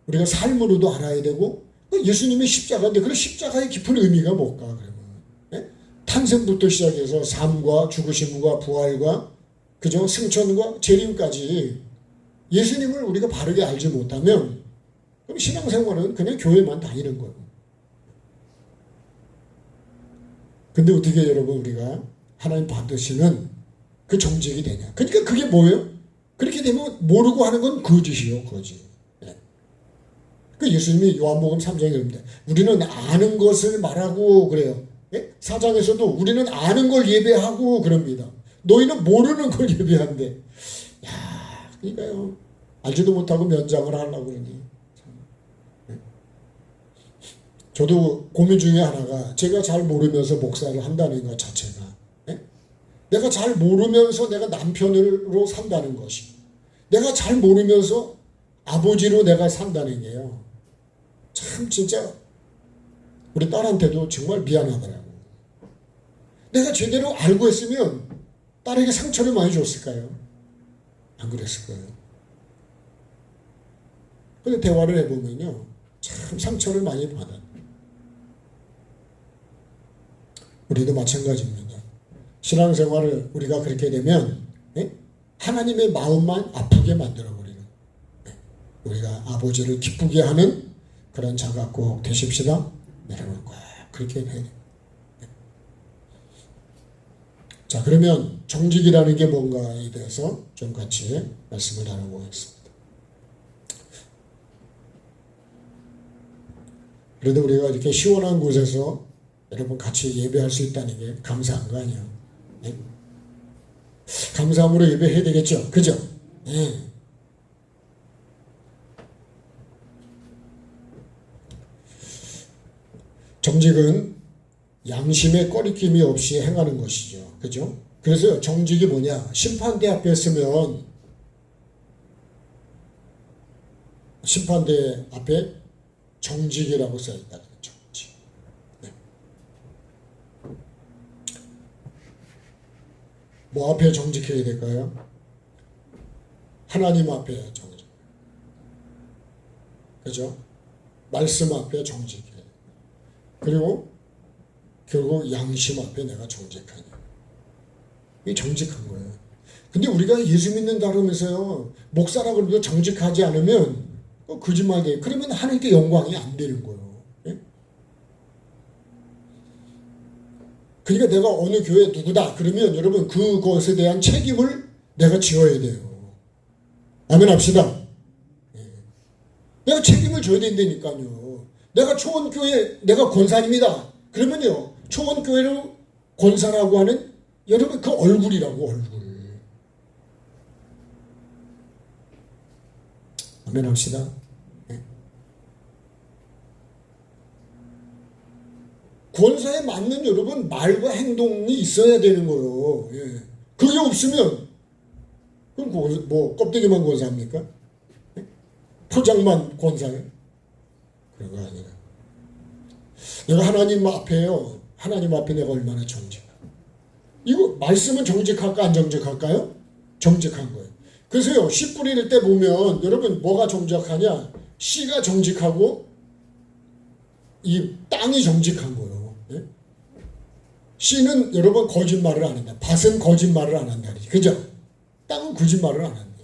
우리가 삶으로도 알아야 되고 예수님의 십자가인데 그 십자가의 깊은 의미가 뭘까 그러면 네? 탄생부터 시작해서 삶과 죽으심과 부활과 그죠? 승천과 재림까지 예수님을 우리가 바르게 알지 못하면 그럼 신앙생활은 그냥 교회만 다니는 거예요. 근데 어떻게 여러분 우리가 하나님 받으시는 그 정직이 되냐. 그러니까 그게 뭐예요? 그렇게 되면 모르고 하는 건 거짓이요. 거짓. 네. 그 예수님이 요한복음 3장에 그럽니다. 우리는 아는 것을 말하고 그래요. 네? 4장에서도 우리는 아는 걸 예배하고 그럽니다. 너희는 모르는 걸 예배한대. 야, 그러니까요. 알지도 못하고 면장을 하려고 그러니. 저도 고민 중에 하나가 제가 잘 모르면서 목사를 한다는 것 자체가 네? 내가 잘 모르면서 내가 남편으로 산다는 것이 내가 잘 모르면서 아버지로 내가 산다는 게요. 참 진짜 우리 딸한테도 정말 미안하더라고. 내가 제대로 알고 했으면 딸에게 상처를 많이 줬을까요? 안 그랬을 거예요. 근데 대화를 해보면요. 참 상처를 많이 받아요. 우리도 마찬가지입니다. 신앙생활을 우리가 그렇게 되면 네? 하나님의 마음만 아프게 만들어버리는 네? 우리가 아버지를 기쁘게 하는 그런 자가 꼭 되십시다. 여러분 꼭 그렇게 해야 돼요. 네. 자 그러면 정직이라는 게 뭔가에 대해서 좀 같이 말씀을 나눠보겠습니다. 그래도 우리가 이렇게 시원한 곳에서 여러분 같이 예배할 수 있다는 게 감사한 거 아니에요? 네? 감사함으로 예배해야 되겠죠? 그죠? 네. 정직은 양심의 꺼리낌이 없이 행하는 것이죠. 그죠? 그래서 정직이 뭐냐? 심판대 앞에 서면 심판대 앞에 정직이라고 써있다. 뭐 앞에 정직해야 될까요? 하나님 앞에 정직. 그죠? 말씀 앞에 정직해. 그리고 결국 양심 앞에 내가 정직하냐. 이게 정직한 거예요. 근데 우리가 예수 믿는다 그러면서요. 목사라고 해도 정직하지 않으면 거짓말이에요. 그러면 하나님께 영광이 안 되는 거예요. 그러니까 내가 어느 교회 누구다 그러면 여러분 그것에 대한 책임을 내가 지어야 돼요. 아멘 합시다. 내가 책임을 져야 된다니까요. 내가 초원교회 내가 권사입니다. 그러면요 초원교회로 권사라고 하는 여러분 그 얼굴이라고 얼굴. 아멘 합시다. 권사에 맞는 여러분 말과 행동이 있어야 되는 거예요. 예. 그게 없으면 그럼 뭐 껍데기만 권사합니까? 예? 포장만 권사예요? 그런 거 아니라 내가 하나님 앞에요. 하나님 앞에 내가 얼마나 정직할까? 이거 말씀은 정직할까 안 정직할까요? 정직한 거예요. 그래서요 씨 뿌릴 때 보면 여러분 뭐가 정직하냐? 씨가 정직하고 이 땅이 정직한 거예요. 예? 씨는 여러분 거짓말을 안 한다. 밭은 거짓말을 안 한다. 그죠? 땅은 거짓말을 안 한다.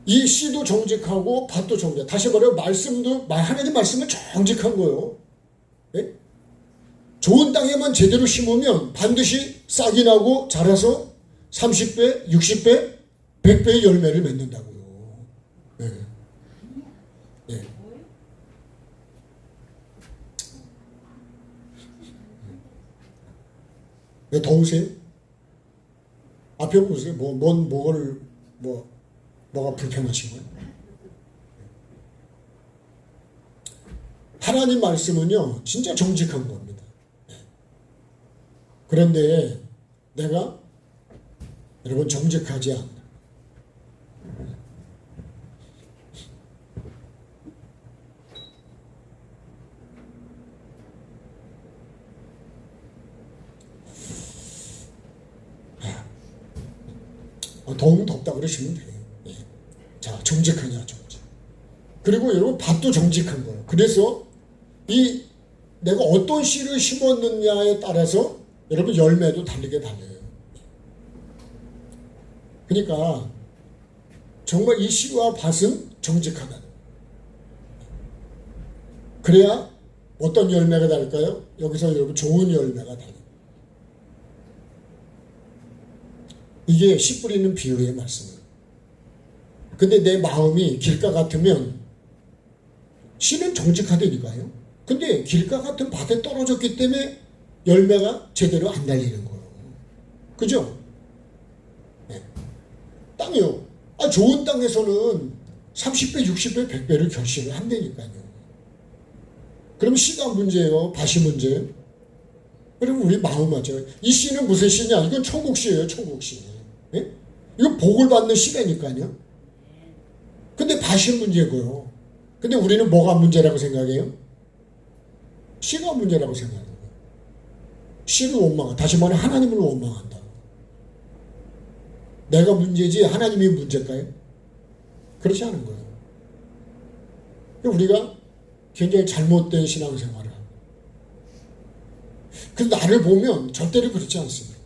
이 씨도 정직하고 밭도 정직. 다시 말해 말씀도 하나님 말씀은 정직한 거예요. 예? 좋은 땅에만 제대로 심으면 반드시 싹이 나고 자라서 30배, 60배, 100배의 열매를 맺는다고요. 예. 예. 왜 더우세요? 앞에 보세요. 뭐가 불편하신 거예요? 하나님 말씀은요, 진짜 정직한 겁니다. 그런데 내가 여러분 정직하지 않나. 더욱 덥다 그러시면 돼요. 예. 자, 정직하냐, 정직. 그리고 여러분, 밭도 정직한 거예요. 그래서 이 내가 어떤 씨를 심었느냐에 따라서 여러분 열매도 다르게 달려요. 그러니까 정말 이 씨와 밭은 정직하다. 그래야 어떤 열매가 달까요? 여기서 여러분 좋은 열매가 달려요. 이게 씨 뿌리는 비유의 말씀이에요. 근데 내 마음이 길가 같으면 씨는 정직하다니까요. 근데 길가 같은 밭에 떨어졌기 때문에 열매가 제대로 안 달리는 거예요. 그죠? 네. 땅이요. 좋은 땅에서는 30배, 60배, 100배를 결실을 한다니까요. 그럼 씨가 문제예요? 밭이 문제예요? 그럼 우리 마음 맞아요. 이 씨는 무슨 씨냐? 이건 천국 씨예요, 천국 씨. 예? 이거 복을 받는 씨라니까요. 근데 밭이 문제고요. 근데 우리는 뭐가 문제라고 생각해요? 씨가 문제라고 생각해요. 씨를 원망한다. 다시 말해 하나님을 원망한다. 내가 문제지 하나님이 문제일까요? 그렇지 않은 거예요. 우리가 굉장히 잘못된 신앙생활을 하고, 그래서 나를 보면 절대로 그렇지 않습니다.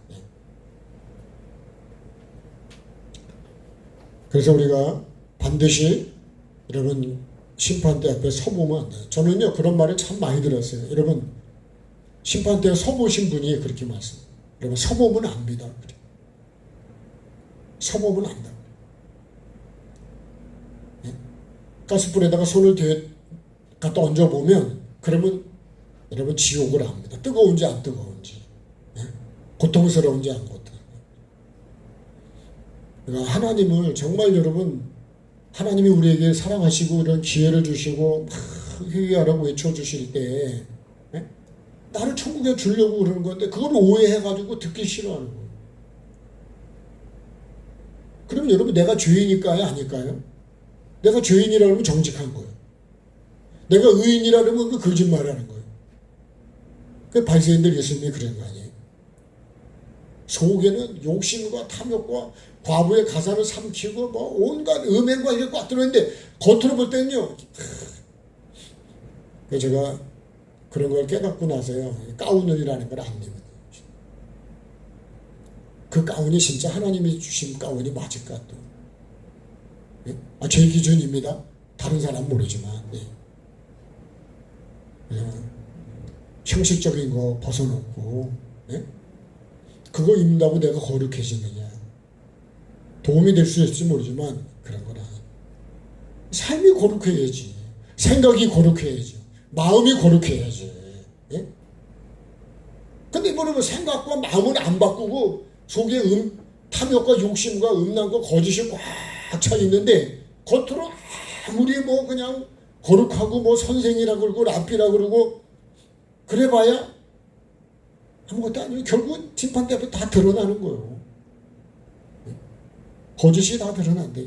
그래서 우리가 반드시 여러분 심판대 앞에 서보면 안 돼요. 저는요 그런 말을 참 많이 들었어요. 여러분 심판대에 서보신 분이 그렇게 말씀해요. 여러분 서보면 압니다. 서보면 안다. 가스불에다가 손을 갖다 얹어보면 그러면 여러분 지옥을 압니다. 뜨거운지 안 뜨거운지, 고통스러운지 안 고통스러운지. 그러니까 하나님을 정말 여러분, 하나님이 우리에게 사랑하시고 이런 기회를 주시고 막 회개하라고 외쳐주실 때 나를 천국에 주려고 그러는 건데 그걸 오해해가지고 듣기 싫어하는 거예요. 그러면 여러분 내가 죄인일까요? 아닐까요? 내가 죄인이라면 정직한 거예요. 내가 의인이라면 그 거짓말하는 거예요. 그 바리새인들 예수님이 그런 거 아니에요. 속에는 욕심과 탐욕과 과부의 가사를 삼키고 뭐 온갖 음행과 이게 꽉 들어있는데 겉으로 볼 때는요. 제가 그런 걸 깨닫고 나서요. 가운이라는 걸 안 입어요. 그 가운이 진짜 하나님이 주신 가운이 맞을까 또. 제 기준입니다. 다른 사람 모르지만. 형식적인 거 벗어놓고 그거 입는다고 내가 거룩해지느냐. 도움이 될 수 있을지 모르지만 그런 거라. 삶이 거룩해야지. 생각이 거룩해야지. 마음이 거룩해야지. 근데 뭐냐면 생각과 마음을 안 바꾸고 속에 탐욕과 욕심과 음란과 거짓이 꽉 차 있는데 겉으로 아무리 뭐 그냥 거룩하고 뭐 선생이라 그러고 랍비라 그러고 그래봐야 아무것도 아니고 결국은 심판대 앞에 다 드러나는 거예요. 거짓이 다 드러난대.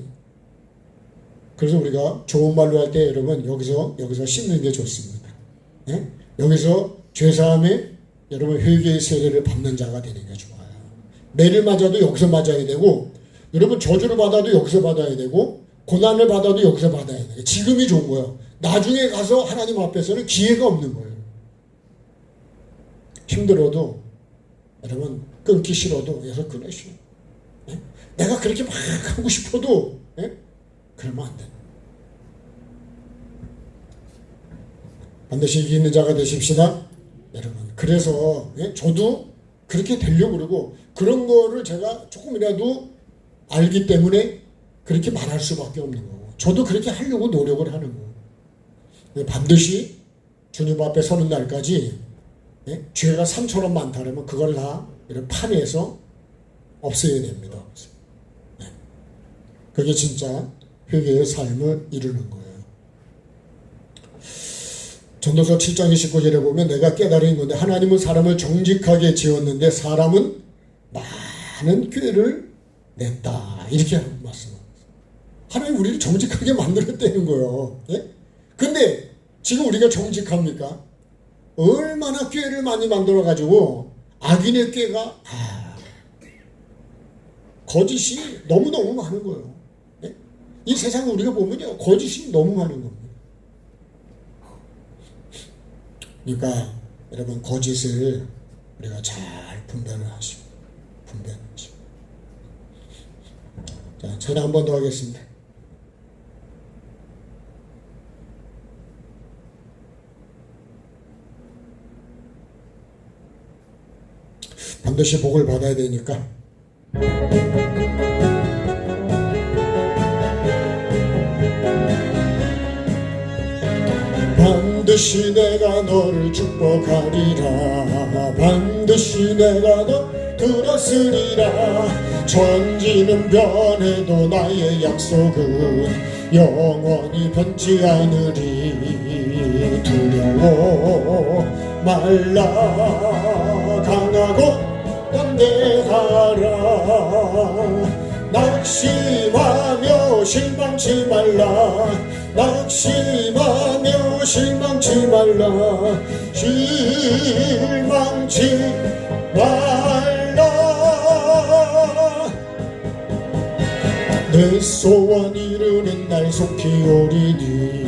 그래서 우리가 좋은 말로 할 때 여러분 여기서 씹는 게 좋습니다. 여기서 죄사함에 여러분 회개의 세례를 받는 자가 되는 게 좋아요. 매를 맞아도 여기서 맞아야 되고 여러분 저주를 받아도 여기서 받아야 되고 고난을 받아도 여기서 받아야 돼요. 지금이 좋은 거예요. 나중에 가서 하나님 앞에서는 기회가 없는 거예요. 힘들어도 여러분 끊기 싫어도 여기서 끊으시오. 내가 그렇게 막 하고 싶어도 그러면 안 돼. 반드시 이기는 자가 되십시다. 여러분 그래서 저도 그렇게 되려고 그러고 그런 거를 제가 조금이라도 알기 때문에 그렇게 말할 수밖에 없는 거고 저도 그렇게 하려고 노력을 하는 거고 반드시 주님 앞에 서는 날까지 죄가 산처럼 많다면 그걸 다 파내서 없애야 됩니다. 그게 진짜 회개의 삶을 이루는 거예요. 전도서 7장 29절에 보면 내가 깨달은 건데 하나님은 사람을 정직하게 지었는데 사람은 많은 꾀를 냈다. 이렇게 말씀합니다. 하나님 우리를 정직하게 만들었다는 거예요. 근데 지금 우리가 정직합니까? 얼마나 꾀를 많이 만들어가지고 악인의 꾀가 거짓이 너무너무 많은 거예요. 예? 이 세상을 우리가 보면요, 거짓이 너무 많은 겁니다. 그러니까 여러분, 거짓을 우리가 잘 분별을 하시고, 자, 전화 한 번 더 하겠습니다. 반드시 복을 받아야 되니까. 반드시 내가 너를 축복하리라. 반드시 내가 너 들었으리라. 천지는 변해도 나의 약속은 영원히 변치 않으리. 두려워 말라. 강하고 담대하라. 낙심하며 실망치 말라. 낙심하며 실망치 말라. 실망치 말라. 내 소원 이루는 날 속히 오리니.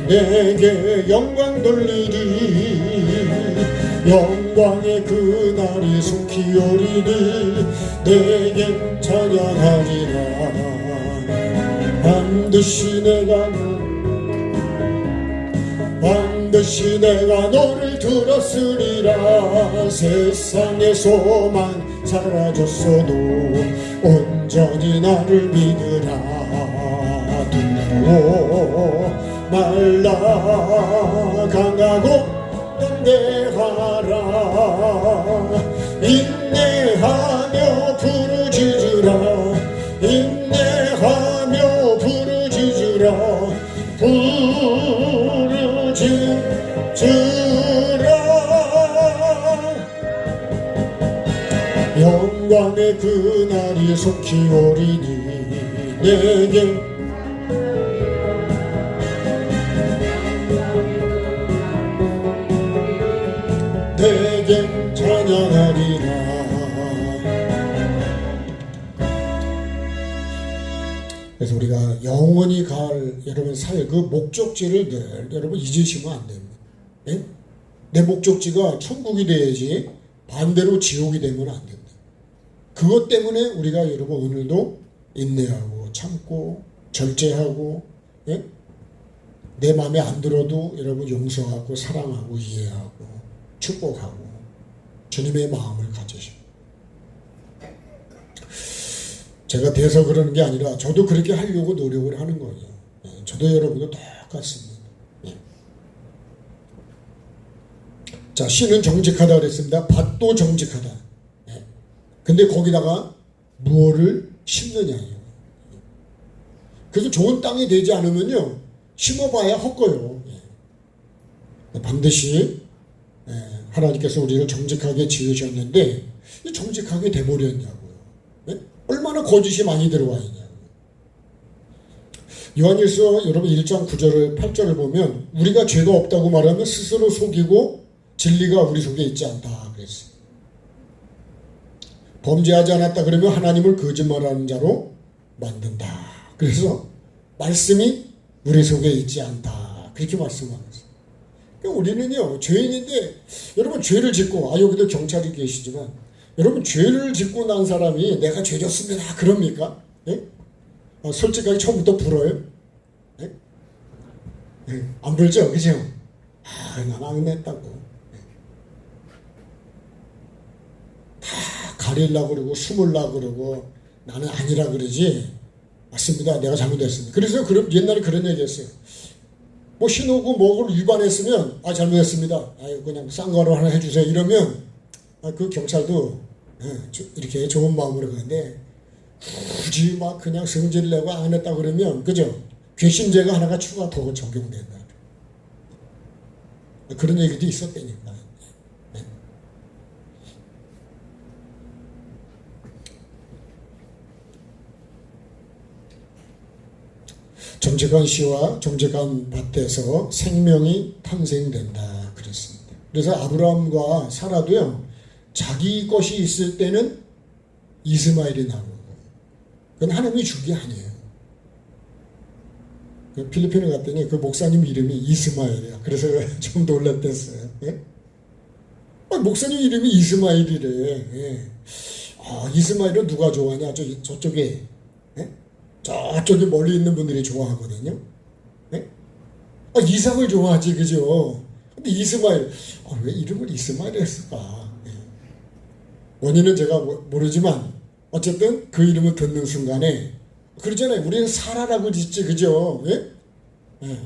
내게 영광 돌리리. 영광의 그날이 속히 오리니. 내게 찬양하리라. 반드시 내가 너를 들었으리라. 세상의 소망 사라졌어도 온전히 나를 믿으라. 두려워 말라. 강하고 담대하라. 인내하며 부르짖으라. 인내하며 부르짖으라. 영광의 그날이 속히 오리니. 내게 찬양하리라. 그래서 우리가 영원히 여러분 살 그 목적지를 늘 여러분 잊으시면 안 됩니다. 예? 내 목적지가 천국이 돼야지 반대로 지옥이 되면 안 된다. 그것 때문에 우리가 여러분 오늘도 인내하고 참고 절제하고, 예? 내 마음에 안 들어도 여러분 용서하고 사랑하고 이해하고 축복하고 주님의 마음을 가지시고. 제가 돼서 그러는 게 아니라 저도 그렇게 하려고 노력을 하는 거예요. 예, 저도 여러분도 똑같습니다. 예. 자, 씨는 정직하다 그랬습니다. 밭도 정직하다. 예. 근데 거기다가 무엇을 심느냐예요. 그래서 좋은 땅이 되지 않으면요, 심어봐야 헛거요. 예. 반드시 하나님께서 우리를 정직하게 지으셨는데 정직하게 돼버렸냐고요. 네? 얼마나 거짓이 많이 들어와 있냐고요. 요한일서 여러분 1장 9절을 8절을 보면 우리가 죄가 없다고 말하면 스스로 속이고 진리가 우리 속에 있지 않다 그랬어요. 범죄하지 않았다 그러면 하나님을 거짓말하는 자로 만든다. 그래서 말씀이 우리 속에 있지 않다. 그렇게 말씀하셨어요. 우리는요, 죄인인데, 여러분 죄를 짓고, 여기도 경찰이 계시지만, 여러분 죄를 짓고 난 사람이 내가 죄 졌습니다. 그럽니까? 예? 솔직하게 처음부터 불어요? 예? 예. 안 불죠? 그죠? 난 안 냈다고. 예. 다 가리려고 그러고, 숨으려고 그러고, 나는 아니라 그러지. 맞습니다. 내가 잘못했습니다. 그래서 옛날에 그런 얘기 했어요. 뭐 신호고 뭐를 위반했으면 잘못했습니다. 그냥 싼 거로 하나 해주세요. 이러면 그 경찰도 이렇게 좋은 마음으로 그러는데 굳이 막 그냥 성질 내고 안 했다 그러면 그죠? 괘씸죄가 하나가 추가 더 적용된다. 그런 얘기도 있었다니까. 정직한 씨와 정직한 밭에서 생명이 탄생된다 그랬습니다. 그래서 아브라함과 사라도요, 자기 것이 있을 때는 이스마엘이 나오는 거예요. 그건 하나님이 준 게 아니에요. 그 필리핀에 갔더니 그 목사님 이름이 이스마엘이야. 그래서 좀 놀랐댔어요. 예? 목사님 이름이 이스마엘이래. 예. 이스마엘은 누가 좋아하냐? 저쪽에, 예? 저쪽에 멀리 있는 분들이 좋아하거든요. 예? 이삭을 좋아하지, 그죠? 근데 이스마엘, 왜 이름을 이스마엘 했을까? 예. 원인은 제가 모르지만, 어쨌든 그 이름을 듣는 순간에, 그러잖아요. 우리는 사라라고 짓지, 그죠? 예? 예.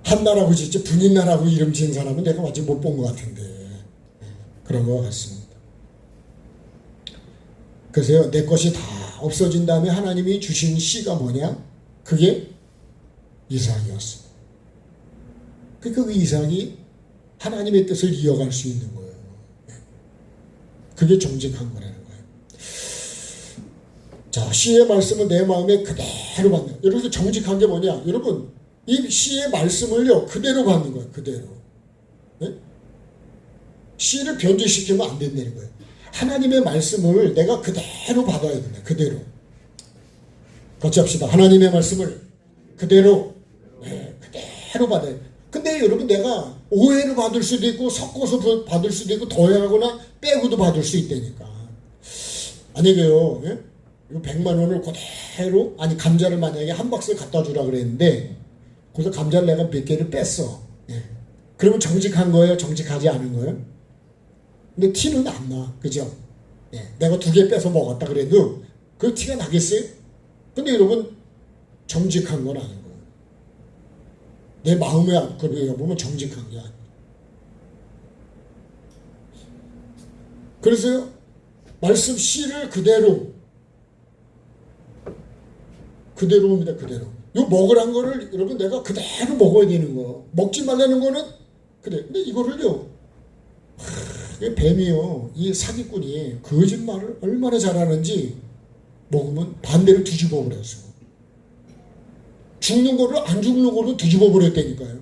한나라고 짓지 분인나라고 이름 지은 사람은 내가 아직 못 본 것 같은데. 예. 그런 것 같습니다. 그래서 내 것이 다 없어진 다음에 하나님이 주신 씨가 뭐냐? 그게 이삭이었어. 그러니까 그 이삭이 하나님의 뜻을 이어갈 수 있는 거예요. 예. 그게 정직한 거라는 거예요. 자, 씨의 말씀은 내 마음에 그대로 받는. 여러분 정직한 게 뭐냐? 여러분 이 씨의 말씀을요 그대로 받는 거예요. 그대로. 네? 씨를 변질시키면 안 된다는 거예요. 하나님의 말씀을 내가 그대로 받아야 된다. 그대로. 같이 합시다. 하나님의 말씀을 그대로, 네, 그대로 받아야 돼. 근데 여러분 내가 오해로 받을 수도 있고 섞어서 받을 수도 있고 더하거나 빼고도 받을 수 있다니까. 만약에요. 예? 이거 100만 원을 그대로, 아니 감자를 만약에 한 박스를 갖다 주라 그랬는데 거기서 감자를 내가 몇 개를 뺐어. 예. 그러면 정직한 거예요? 정직하지 않은 거예요? 근데 티는 안 나. 그죠? 예. 내가 2개 빼서 먹었다 그래도 그 티가 나겠어요? 근데 여러분 정직한 건 아닌 거예요. 내 마음에 그러다 보면 정직한 게 아니에요. 그래서 말씀 씨를 그대로입니다. 그대로. 요 먹으란 거를 여러분 내가 그대로 먹어야 되는 거. 먹지 말라는 거는 그래. 근데 이거를요. 뱀이요. 이 사기꾼이 거짓말을 얼마나 잘하는지 먹으면 반대로 뒤집어 버렸어. 죽는 거를 안 죽는 거로 뒤집어 버렸다니까요.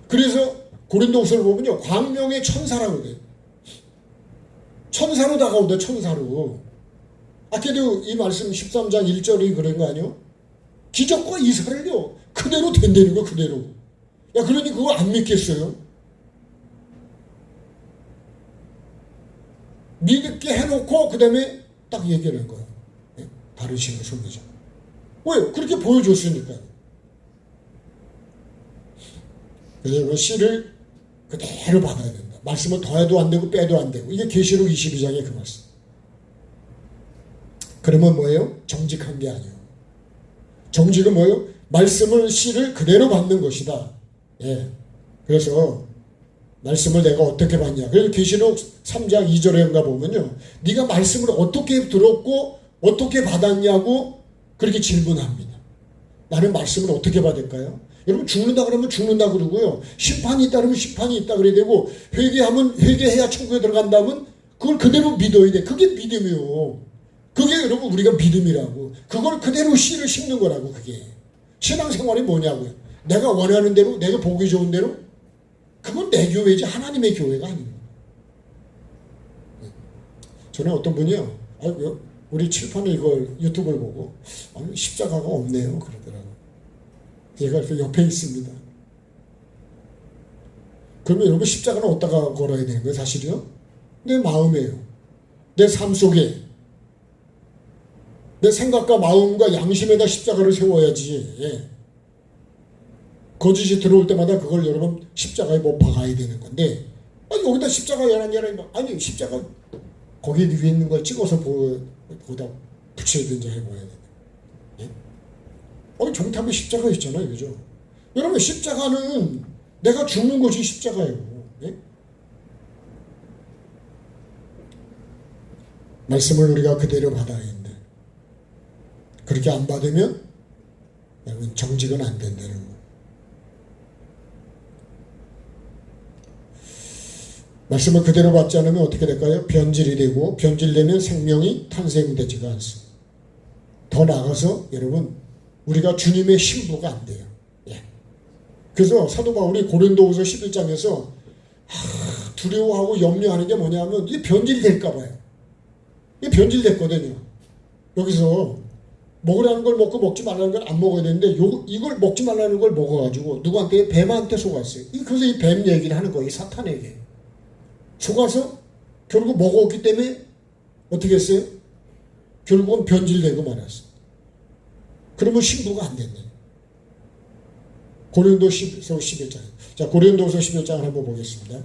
그래서 고린도후서를 보면요. 광명의 천사라고 그래요. 천사로 다가온다. 천사로. 아까도 이 말씀 13장 1절이 그런 거 아니요? 기적과 이사를요 그대로 된다는 거. 그대로. 야 그러니 그거 안 믿겠어요? 믿게 해놓고 그 다음에 딱 얘기하는 거예요. 예? 다른 신의 소리죠. 왜요? 그렇게 보여줬으니까요. 그래서 씨를 그대로 받아야 된다. 말씀을 더해도 안 되고 빼도 안 되고. 이게 계시록 22장의 그 말씀. 그러면 뭐예요? 정직한 게 아니에요. 정직은 뭐예요? 말씀을 씨를 그대로 받는 것이다. 예. 그래서 말씀을 내가 어떻게 받냐. 그래서 계시록 3장 2절에인가 보면요. 네가 말씀을 어떻게 들었고 어떻게 받았냐고 그렇게 질문합니다. 나는 말씀을 어떻게 받을까요? 여러분 죽는다 그러면 죽는다 그러고요. 심판이 있다 그러면 심판이 있다 그래야 되고 회개하면 회개해야 천국에 들어간다면 그걸 그대로 믿어야 돼. 그게 믿음이요. 그게 여러분 우리가 믿음이라고. 그걸 그대로 씨를 심는 거라고. 그게 신앙생활이 뭐냐고요. 내가 원하는 대로 내가 보기 좋은 대로 그건 내 교회지 하나님의 교회가 아닙니다. 저는 어떤 분이요. 우리 칠판에 이걸 유튜브를 보고 십자가가 없네요 그러더라고요. 제가 그 옆에 있습니다. 그러면 여러분 십자가는 어디다가 걸어야 되는 거예요? 사실이요? 내 마음이에요. 내 삶 속에 내 생각과 마음과 양심에다 십자가를 세워야지. 예. 거짓이 들어올 때마다 그걸 여러분 십자가에 못 박아야 되는 건데 여기다 십자가 열한 아니 십자가 거기 위에 있는 걸 찍어서 거기다 붙여야든지 해봐야 되는. 예? 정탐에 십자가 있잖아요. 그죠? 여러분 십자가는 내가 죽는 것이 십자가예요. 예? 말씀을 우리가 그대로 받아야 한다. 그렇게 안 받으면 여러분 정직은 안 된다는 거. 말씀을 그대로 받지 않으면 어떻게 될까요? 변질이 되고 변질되면 생명이 탄생되지가 않습니다. 더 나아가서 여러분 우리가 주님의 신부가 안 돼요. 예. 그래서 사도 바울이 고린도후서 11장에서 두려워하고 염려하는 게 뭐냐면 이게 변질될까 봐요. 이게 변질됐거든요. 여기서 먹으라는 걸 먹고 먹지 말라는 걸 안 먹어야 되는데 이걸 먹지 말라는 걸 먹어가지고 누구한테? 뱀한테 속았어요. 그래서 이 뱀 얘기를 하는 거예요. 사탄에게. 속아서 결국 먹었기 때문에 어떻게 했어요? 결국은 변질되고 말았어요. 그러면 신부가 안 됐네. 고린도서 11장. 자, 고린도서 11장을 한번 보겠습니다.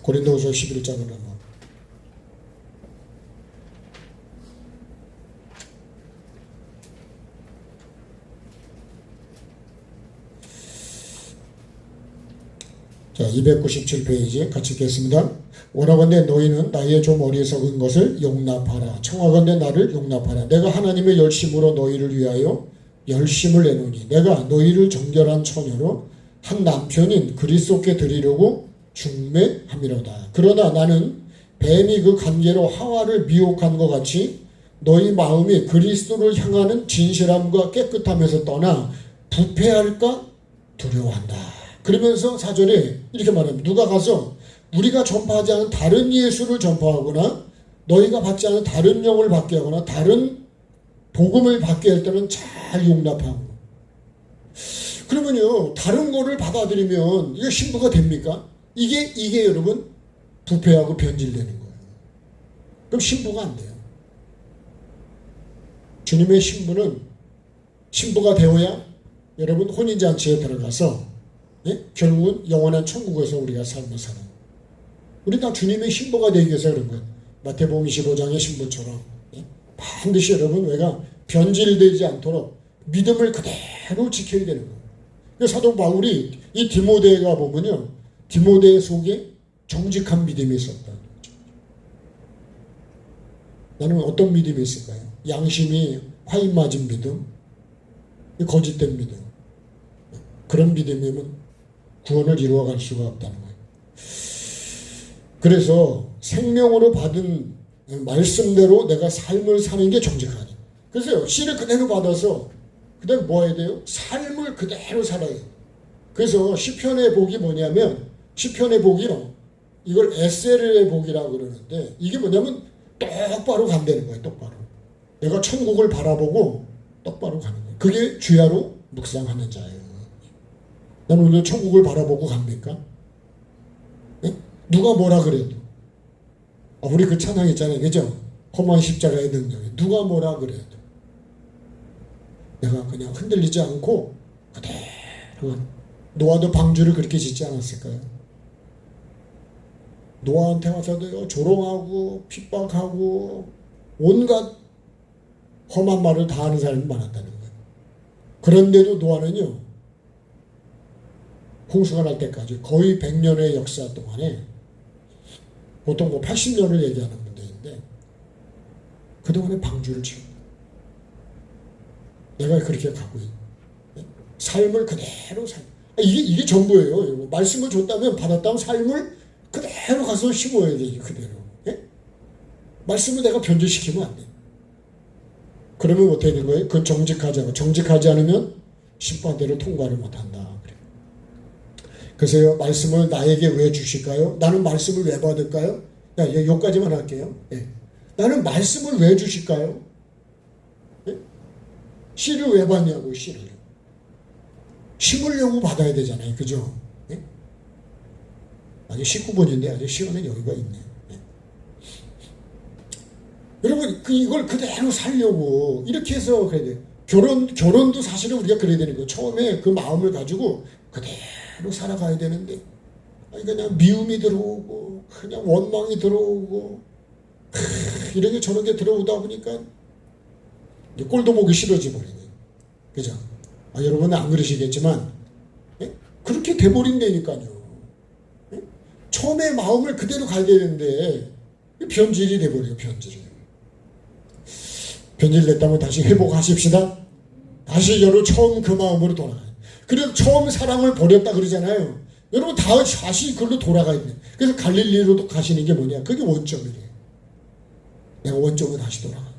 고린도서 11장을 한번. 자, 297페이지 같이 읽겠습니다. 원하건대 너희는 나의 좀 어리석은 것을 용납하라. 청하건대 나를 용납하라. 내가 하나님의 열심으로 너희를 위하여 열심을 내노니 내가 너희를 정결한 처녀로 한 남편인 그리스도께 드리려고 중매함이로다. 그러나 나는 뱀이 그 관계로 하와를 미혹한 것 같이 너희 마음이 그리스도를 향하는 진실함과 깨끗함에서 떠나 부패할까 두려워한다. 그러면서 4절에 이렇게 말합니다. 누가 가서 우리가 전파하지 않은 다른 예수를 전파하거나 너희가 받지 않은 다른 영을 받게 하거나 다른 복음을 받게 할 때는 잘 용납하고. 그러면요, 다른 거를 받아들이면 이게 신부가 됩니까? 이게 여러분 부패하고 변질되는 거예요. 그럼 신부가 안 돼요. 주님의 신부는 신부가 되어야 여러분 혼인잔치에 들어가서 결국은 영원한 천국에서 우리가 삶을 사는. 우리 다 주님의 신부가 되기 위해서 그런 거예요. 마태복음 25장의 신부처럼 반드시 여러분 우리가 변질되지 않도록 믿음을 그대로 지켜야 되는 거예요. 그래서 사도 바울이 이 디모데가 보면요, 디모데 속에 정직한 믿음이 있었다. 나는 어떤 믿음이 있을까요? 양심이 화인 맞은 믿음, 거짓된 믿음. 그런 믿음이면 구원을 이루어갈 수가 없다는 거예요. 그래서 생명으로 받은 말씀대로 내가 삶을 사는 게 정직하니. 그래서 씨를 그대로 받아서 그다음에 뭐 해야 돼요? 삶을 그대로 살아야 돼요. 그래서 시편의 복이 뭐냐면 시편의 복이요, 이걸 에셀의 복이라고 그러는데 이게 뭐냐면 똑바로 간다는 거예요. 똑바로. 내가 천국을 바라보고 똑바로 가는 거예요. 그게 주야로 묵상하는 자예요. 나는 오늘 천국을 바라보고 갑니까? 네? 누가 뭐라 그래도. 우리 그 찬양 있잖아요. 그죠? 험한 십자가의 능력이. 누가 뭐라 그래도. 내가 그냥 흔들리지 않고 그대로. 노아도 방주를 그렇게 짓지 않았을까요? 노아한테 와서도요, 조롱하고 핍박하고 온갖 험한 말을 다 하는 사람이 많았다는 거예요. 그런데도 노아는요, 홍수가 날 때까지 거의 100년의 역사 동안에 보통 80년을 얘기하는 문제인데 그동안에 방주를 지은 내가 그렇게 가고 있는 삶을 그대로 이게 전부예요. 말씀을 줬다면 받았다면 삶을 그대로 가서 심어야 되지. 그대로. 말씀을 내가 변질시키면 안 돼. 그러면 어떻게 되는 거예요? 그건 정직하지 않으면 심판대로 통과를 못한다. 그래서 말씀을 나에게 왜 주실까요? 나는 말씀을 왜 받을까요? 여기까지만 할게요. 나는 말씀을 왜 주실까요? 씨를 왜 받냐고. 씨를 심으려고 받아야 되잖아요. 그죠? 아직 19분인데 아직 시간은 여유가 있네. 여러분, 이걸 그대로 살려고 이렇게 해서 그래야 돼요. 결혼도 사실은 우리가 그래야 되는 거예요. 처음에 그 마음을 가지고 그대로 살아가야 되는데 그냥 미움이 들어오고 그냥 원망이 들어오고 이렇게 저렇게 들어오다 보니까 이제 꼴도 보기 싫어져 버리네. 그죠? 여러분은 안 그러시겠지만 그렇게 돼버린다니까요. 처음에 마음을 그대로 가야 되는데 변질이 돼버려요. 변질됐다면 다시 회복하십시다. 다시 여러분 처음 그 마음으로 돌아가요. 그래서 처음 사랑을 버렸다 그러잖아요. 여러분 다시 그걸로 돌아가야 돼. 그래서 갈릴리로도 가시는 게 뭐냐? 그게 원점이래요. 내가 원점으로 다시 돌아가요.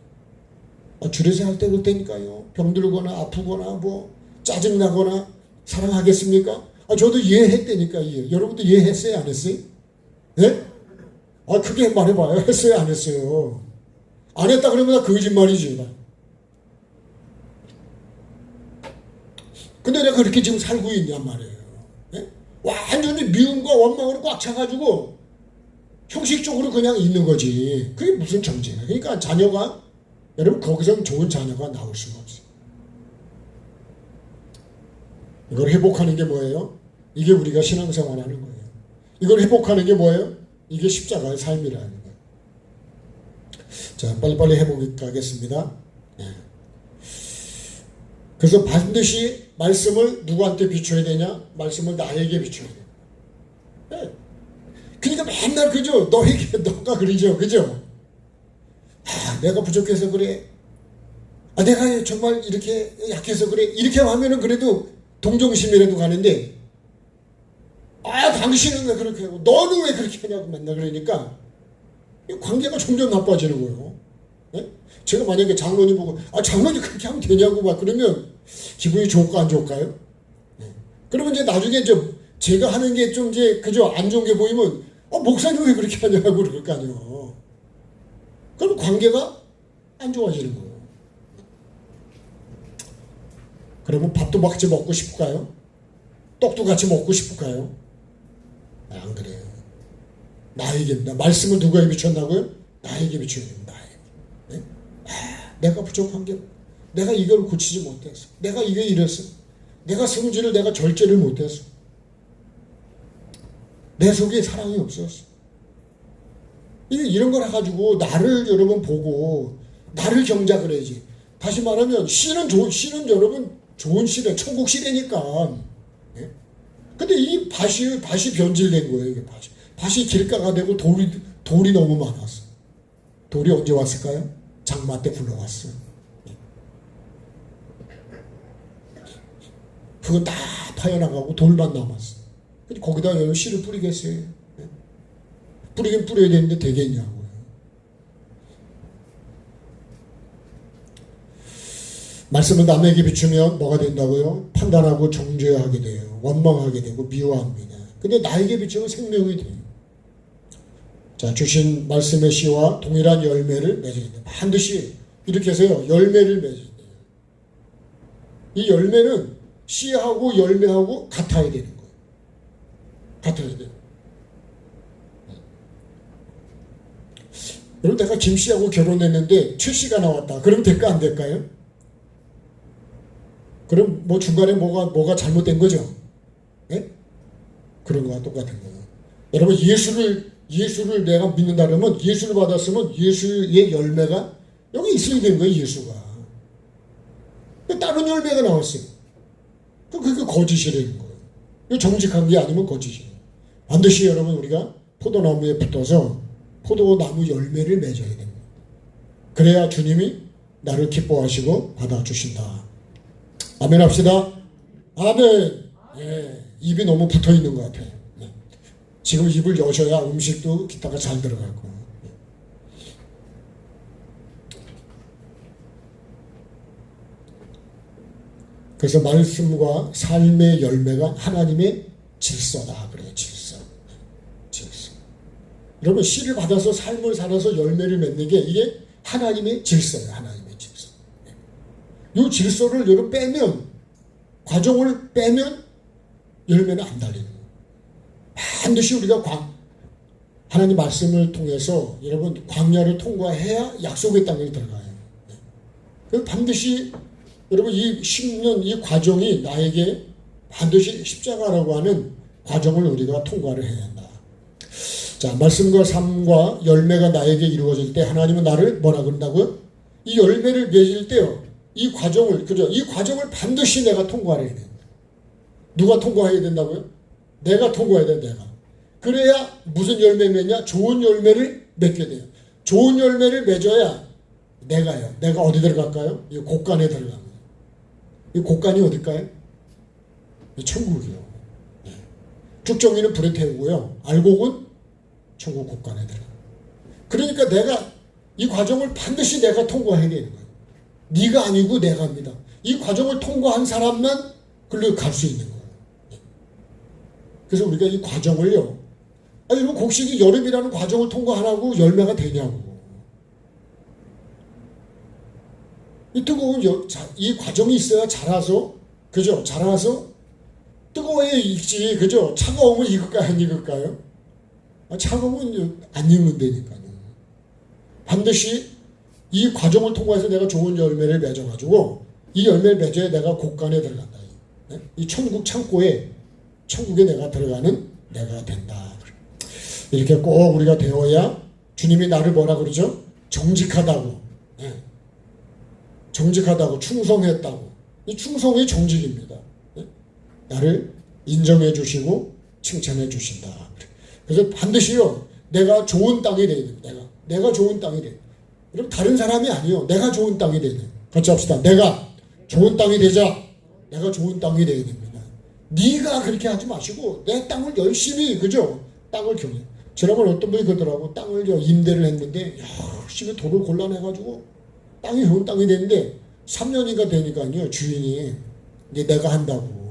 줄에서 할 때 그럴 테니까요. 병들거나 아프거나 뭐 짜증나거나 사랑하겠습니까? 저도 이해했다니까, 이해. 여러분도 이해했어요? 안 했어요? 예? 그게 말해봐요. 했어요? 안 했어요? 안 했다 그러면 다 거짓말이지. 나. 근데 내가 그렇게 지금 살고 있냔 말이에요. 예? 완전히 미움과 원망으로 꽉 차가지고 형식적으로 그냥 있는 거지. 그게 무슨 정죄냐. 그러니까 자녀가, 여러분, 거기서 좋은 자녀가 나올 수가 없어요. 이걸 회복하는 게 뭐예요? 이게 우리가 신앙생활 하는 거예요. 이걸 회복하는 게 뭐예요? 이게 십자가의 삶이라는 거예요. 자, 빨리빨리 회복해 가겠습니다. 네. 그래서 반드시 말씀을 누구한테 비춰야 되냐? 말씀을 나에게 비춰야 돼요. 네. 그러니까 맨날 그죠? 너가 그러죠. 그죠? 내가 부족해서 그래. 내가 정말 이렇게 약해서 그래. 이렇게 하면은 그래도 동정심이라도 가는데, 당신은 왜 그렇게 하고, 너는 왜 그렇게 하냐고 맨날 그러니까, 관계가 점점 나빠지는 거예요. 네? 제가 만약에 장로님 보고, 장로님 그렇게 하면 되냐고 막 그러면, 기분이 좋을까, 안 좋을까요? 네. 그러면 이제 나중에 제가 하는 게 좀 그죠? 안 좋은 게 보이면, 목사님 왜 그렇게 하냐고 그럴 거 아니에요. 그럼 관계가 안 좋아지는 거예요. 그러면 밥도 같이 먹고 싶을까요? 떡도 같이 먹고 싶을까요? 안 그래요. 나에게입니다. 말씀을 누구에게 비췄나고요? 나에게 비춰야 됩니다. 나에게. 네? 내가 부족한 게, 내가 이걸 고치지 못했어. 내가 이게 이랬어. 내가 성질을, 내가 절제를 못했어. 내 속에 사랑이 없었어. 이런 걸 해가지고 나를 여러분 보고 나를 경작을 해야지. 다시 말하면 시는 여러분 좋은 시래, 천국 시래니까. 예? 근데 이 밭이 변질된 거예요. 이게 밭이 길가가 되고 돌이 너무 많았어. 돌이 언제 왔을까요? 장마 때 굴러왔어요. 그거 다 파여나가고 돌만 남았어. 거기다 씨를 뿌리겠어요. 뿌리긴 뿌려야 되는데 되겠냐고요. 말씀을 남에게 비추면 뭐가 된다고요? 판단하고 정죄하게 돼요. 원망하게 되고 미워합니다. 근데 나에게 비추면 생명이 돼요. 자, 주신 말씀의 씨와 동일한 열매를 맺어야 돼요. 반드시 이렇게 해서요, 열매를 맺어야 돼요. 이 열매는 씨하고 열매하고 같아야 되는 거예요. 같아야 돼요. 여러분, 내가 김씨하고 결혼했는데 최씨가 나왔다. 그럼 될까 안 될까요? 그럼 뭐 중간에 뭐가 잘못된 거죠? 네? 그런 거와 똑같은 거예요. 여러분, 예수를 내가 믿는다 그러면, 예수를 받았으면 예수의 열매가 여기 있어야 되는 거예요. 예수가. 다른 열매가 나왔어요. 그게 거짓이라는 거예요. 이거 정직한 게 아니면 거짓이에요. 반드시 여러분, 우리가 포도나무에 붙어서 포도나무 열매를 맺어야 됩니다. 그래야 주님이 나를 기뻐하시고 받아주신다. 아멘 합시다. 아멘. 예, 입이 너무 붙어 있는 것 같아요. 네. 지금 입을 여셔야 음식도 기타가 잘 들어가고. 그래서 말씀과 삶의 열매가 하나님의 질서다. 그래요. 질서. 여러분, 씨를 받아서 삶을 살아서 열매를 맺는 게 이게 하나님의 질서예요. 하나님의 질서. 이 질서를 여러분 빼면, 과정을 빼면 열매는 안 달리는 거예요. 반드시 우리가 하나님 말씀을 통해서 여러분 광야를 통과해야 약속의 땅에 들어가요. 그래서 반드시 여러분 이 심는 이 과정이 나에게 반드시 십자가라고 하는 과정을 우리가 통과를 해야 한다. 자, 말씀과 삶과 열매가 나에게 이루어질 때 하나님은 나를 뭐라 그런다고요? 이 열매를 맺을 때요. 이 과정을 반드시 내가 통과해야 된다. 누가 통과해야 된다고요? 내가 통과해야 돼, 내가. 그래야 무슨 열매 맺냐? 좋은 열매를 맺게 돼요. 좋은 열매를 맺어야 내가 어디 들어갈까요? 이 곳간에 들어갑니다. 이 곳간이 어딜까요? 이 천국이요. 네. 쭉정이는 불에 태우고요. 알곡은 천국 곳간에 들어가. 그러니까 내가 이 과정을 반드시 내가 통과해야 되는 거예요. 네가 아니고 내가 합니다. 이 과정을 통과한 사람만 글로 갈 수 있는 거예요. 그래서 우리가 이 과정을요. 여러분 곡식이 여름이라는 과정을 통과 안 하고 열매가 되냐고. 이 뜨거운 이 과정이 있어야 자라서, 그죠? 자라서 뜨거워야 익지, 그죠? 차가우면 익을까요? 안 익을까요? 차가우면 안 익는다니까요. 반드시 이 과정을 통과해서 내가 좋은 열매를 맺어가지고 이 열매를 맺어야 내가 곳간에 들어간다. 이 천국 창고에, 천국에 내가 들어가는 내가 된다. 이렇게 꼭 우리가 되어야 주님이 나를 뭐라 그러죠? 정직하다고. 정직하다고, 충성했다고. 이 충성이 정직입니다. 나를 인정해 주시고 칭찬해 주신다. 그래서 반드시요, 내가 좋은 땅이 돼야 됩니다. 내가 좋은 땅이 돼야 됩니다. 그럼 다른 사람이 아니요, 내가 좋은 땅이 돼야 됩니다. 같이 합시다. 내가 좋은 땅이 되자. 내가 좋은 땅이 돼야 됩니다. 네가 그렇게 하지 마시고 내 땅을 열심히, 그죠? 땅을 경영. 지난번에 어떤 분이 그러더라고. 땅을 임대를 했는데 열심히 돈을 골라내가지고 땅이 좋은 땅이 됐는데 3년인가 되니까요, 주인이 이제 내가 한다고.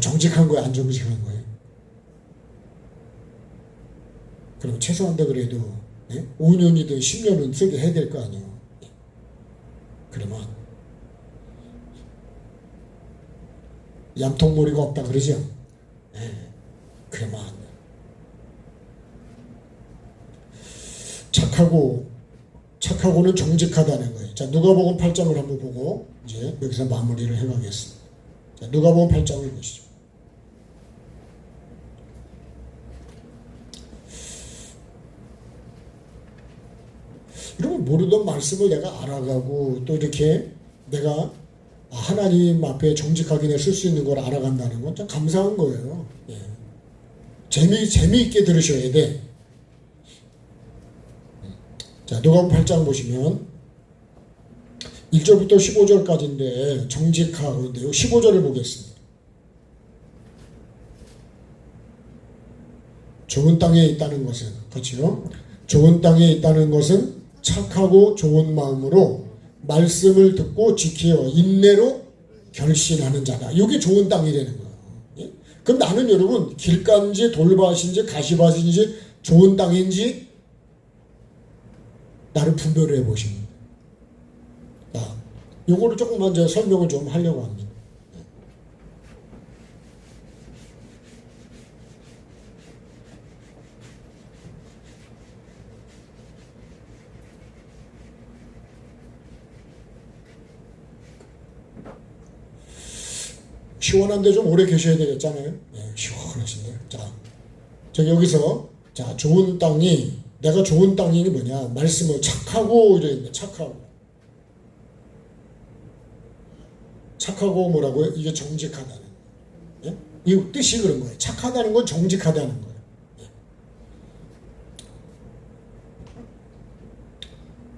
정직한 거예요, 안 정직한 거예요? 그럼 최소한도 그래도 5년이든 10년은 쓰게 해야 될 거 아니에요. 그러면 얌통머리가 없다 그러죠? 그러면 착하고는 정직하다는 거예요. 자, 누가복음 8장을 한번 보고 이제 여기서 마무리를 해가겠습니다. 자, 누가복음 8장을 보시죠. 여러분, 모르던 말씀을 내가 알아가고 또 이렇게 내가 하나님 앞에 정직하게 쓸 수 있는 걸 알아간다는 건 참 감사한 거예요. 재미있게 들으셔야 돼. 자, 누가복음 8장 보시면 1절부터 15절까지인데 정직하고인데요. 15절을 보겠습니다. 좋은 땅에 있다는 것은, 그렇죠? 좋은 땅에 있다는 것은 착하고 좋은 마음으로 말씀을 듣고 지켜 인내로 결신하는 자다. 이게 좋은 땅이 되는 거예요. 예? 그럼 나는 여러분 길가인지 돌밭인지 가시밭인지 좋은 땅인지 나를 분별해 보십니다. 자, 요거를 조금만 제가 설명을 좀 하려고 합니다. 시원한데 좀 오래 계셔야 되겠잖아요. 시원하신데. 자, 여기서 자, 좋은 땅이, 내가 좋은 땅이 뭐냐? 말씀을 착하고 이랬는데, 착하고 뭐라고요? 이게 정직하다는 거예요. 이 뜻이 그런 거예요. 착하다는 건 정직하다는 거예요.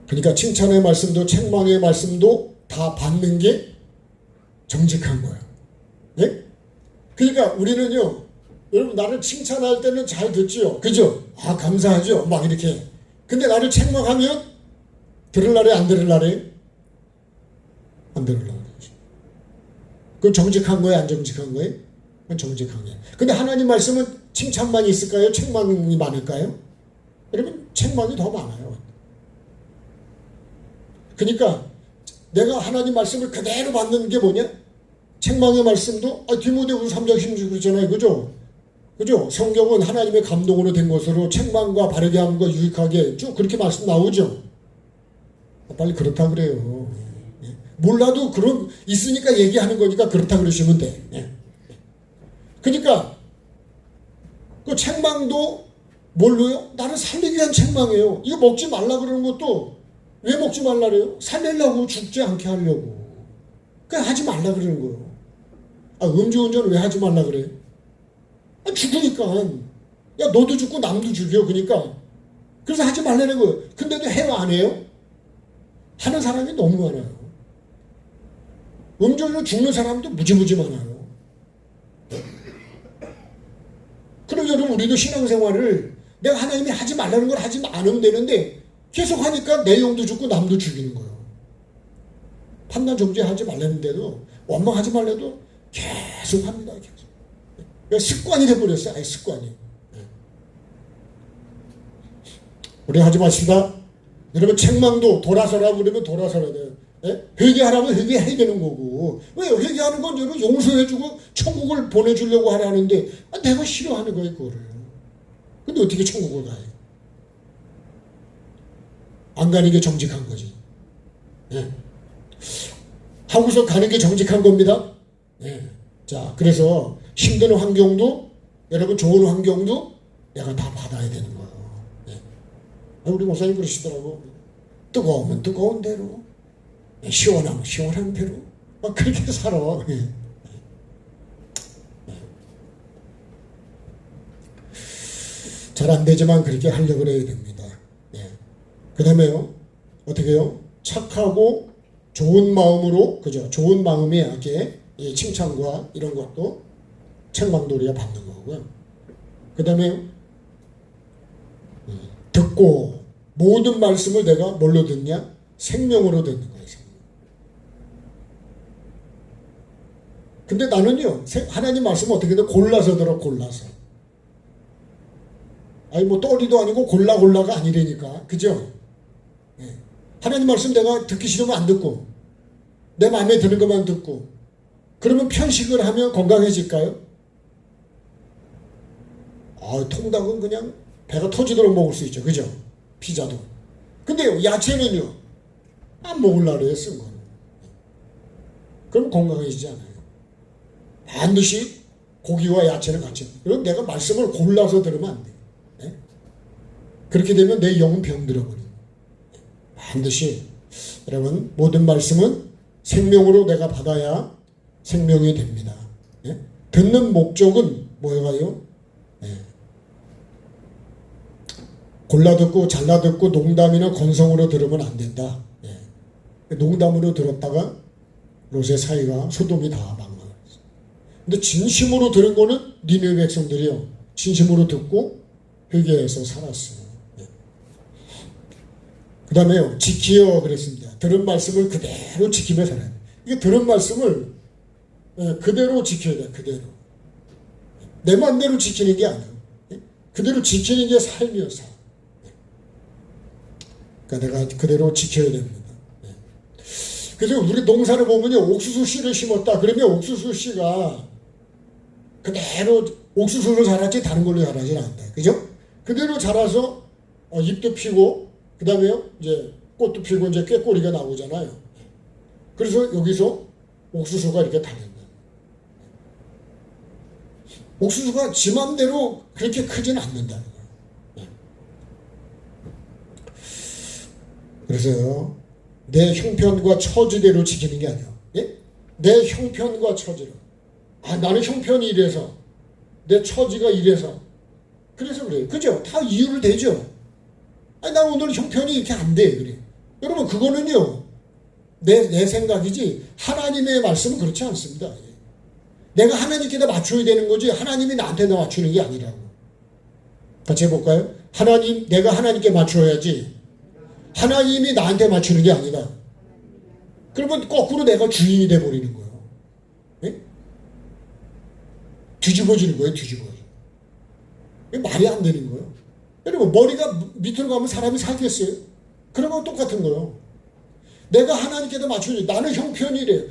그러니까 칭찬의 말씀도 책망의 말씀도 다 받는 게 정직한 거예요. 네? 그러니까 우리는요, 여러분 나를 칭찬할 때는 잘 듣지요, 그죠? 감사하죠, 막 이렇게. 근데 나를 책망하면 들을라래 안 들을라래? 안 들을라래. 그건 정직한 거예요, 안 정직한 거예요? 그건 정직한 거예요. 근데 하나님 말씀은 칭찬만 있을까요? 책망이 많을까요? 여러분 책망이 더 많아요. 그러니까 내가 하나님 말씀을 그대로 받는 게 뭐냐? 책망의 말씀도 디모데후서 3장 16절 그러잖아요. 그죠? 성경은 하나님의 감동으로 된 것으로 책망과 바르게 함과 유익하게 쭉 그렇게 말씀 나오죠. 빨리 그렇다 그래요. 몰라도 그런 있으니까 얘기하는 거니까 그렇다 그러시면 돼. 그러니까 그 책망도 뭘로요? 나를 살리기 위한 책망이에요. 이거 먹지 말라 그러는 것도 왜 먹지 말라 그래요? 살리려고, 죽지 않게 하려고. 그냥 하지 말라 그러는 거예요. 음주운전을 왜 하지 말라 그래? 죽으니까. 야, 너도 죽고 남도 죽여. 그러니까. 그래서 하지 말라는 거예요. 근데도 해요, 안 해요? 하는 사람이 너무 많아요. 음주운전 죽는 사람도 무지무지 많아요. 그럼 여러분, 우리도 신앙생활을 내가 하나님이 하지 말라는 걸 하지 않으면 되는데 계속 하니까 내용도 죽고 남도 죽이는 거예요. 판단 정죄하지 말라는데도 원망하지 말래도 계속 합니다. 계속. 습관이 돼버렸어요. 아예 습관이. 우리 하지 마시다. 여러분 책망도 돌아서라고 그러면 돌아서야 돼요. 회개하라면 회개해야 되는 거고. 왜요? 회개하는 건 여러분 용서해주고 천국을 보내주려고 하라는데 내가 싫어하는 거예요 그거를. 근데 어떻게 천국을 가요? 안 가는 게 정직한 거지. 하고서 가는 게 정직한 겁니다. 자, 그래서 힘든 환경도 여러분 좋은 환경도 내가 다 받아야 되는 거예요. 우리 목사님 그러시더라고. 뜨거우면 뜨거운 대로, 시원하면 시원한 대로 그렇게 살아. 잘 안 되지만 그렇게 하려고 해야 됩니다. 그 다음에요, 어떻게 해요? 착하고 좋은 마음으로, 그죠? 좋은 마음이 이렇게 칭찬과 이런 것도 책망도 우리가 받는 거고요. 그 다음에 듣고 모든 말씀을 내가 뭘로 듣냐? 생명으로 듣는 거예요. 근데 나는요, 하나님 말씀을 어떻게 든 골라서 들어, 골라서. 아니 뭐 떠리도 아니고 골라가 아니라니까. 그죠? 하나님 말씀 내가 듣기 싫으면 안 듣고 내 마음에 드는 것만 듣고 그러면 편식을 하면 건강해질까요? 통닭은 그냥 배가 터지도록 먹을 수 있죠. 그죠? 피자도. 근데요, 야채는요, 안 먹으려고 해요, 쓴 거는. 그럼 건강해지지 않아요. 반드시 고기와 야채는 같이. 그럼 내가 말씀을 골라서 들으면 안 돼요. 그렇게 되면 내 영은 병들어버려요. 반드시 여러분 모든 말씀은 생명으로 내가 받아야 생명이 됩니다. 듣는 목적은 뭐예요? 골라 듣고 잘라 듣고 농담이나 건성으로 들으면 안 된다. 농담으로 들었다가 롯의 사이가 소돔이 다 망망했어요. 근데 진심으로 들은 거는 니느웨 백성들이요, 진심으로 듣고 회개해서 살았어요. 그 다음에요, 지키어 그랬습니다. 들은 말씀을 그대로 지키며 살아야 돼요. 이게 들은 말씀을 그대로 지켜야 돼요. 그대로. 내 맘대로 지키는 게 아니에요. 그대로 지키는 게 삶이어서. 그러니까 내가 그대로 지켜야 됩니다. 그래서 우리 농사를 보면요, 옥수수 씨를 심었다. 그러면 옥수수 씨가 그대로 옥수수로 자랐지 다른 걸로 자라지 않는다. 그죠? 그대로 자라서 잎도 피고 그 다음에요, 이제 꽃도 피고 이제 꾀꼬리가 나오잖아요. 그래서 여기서 옥수수가 이렇게 달린 거예요. 옥수수가 지 맘대로 그렇게 크지는 않는다는 거예요. 그래서요, 내 형편과 처지대로 지키는 게 아니에요. 내 형편과 처지로. 나는 형편이 이래서, 내 처지가 이래서. 그래서 그래요. 그죠? 다 이유를 대죠. 난 오늘 형편이 이렇게 안 돼. 그래. 여러분, 그거는요, 내 생각이지, 하나님의 말씀은 그렇지 않습니다. 내가 하나님께다 맞춰야 되는 거지, 하나님이 나한테 맞추는 게 아니라고. 같이 해볼까요? 내가 하나님께 맞춰야지, 하나님이 나한테 맞추는 게 아니다. 그러면 거꾸로 내가 주인이 돼버리는 거예요. 뒤집어지는 거예요, 뒤집어져. 말이 안 되는 거예요. 여러분, 머리가 밑으로 가면 사람이 살겠어요? 그런 건 똑같은 거예요. 내가 하나님께다 맞추니, 나는 형편이래.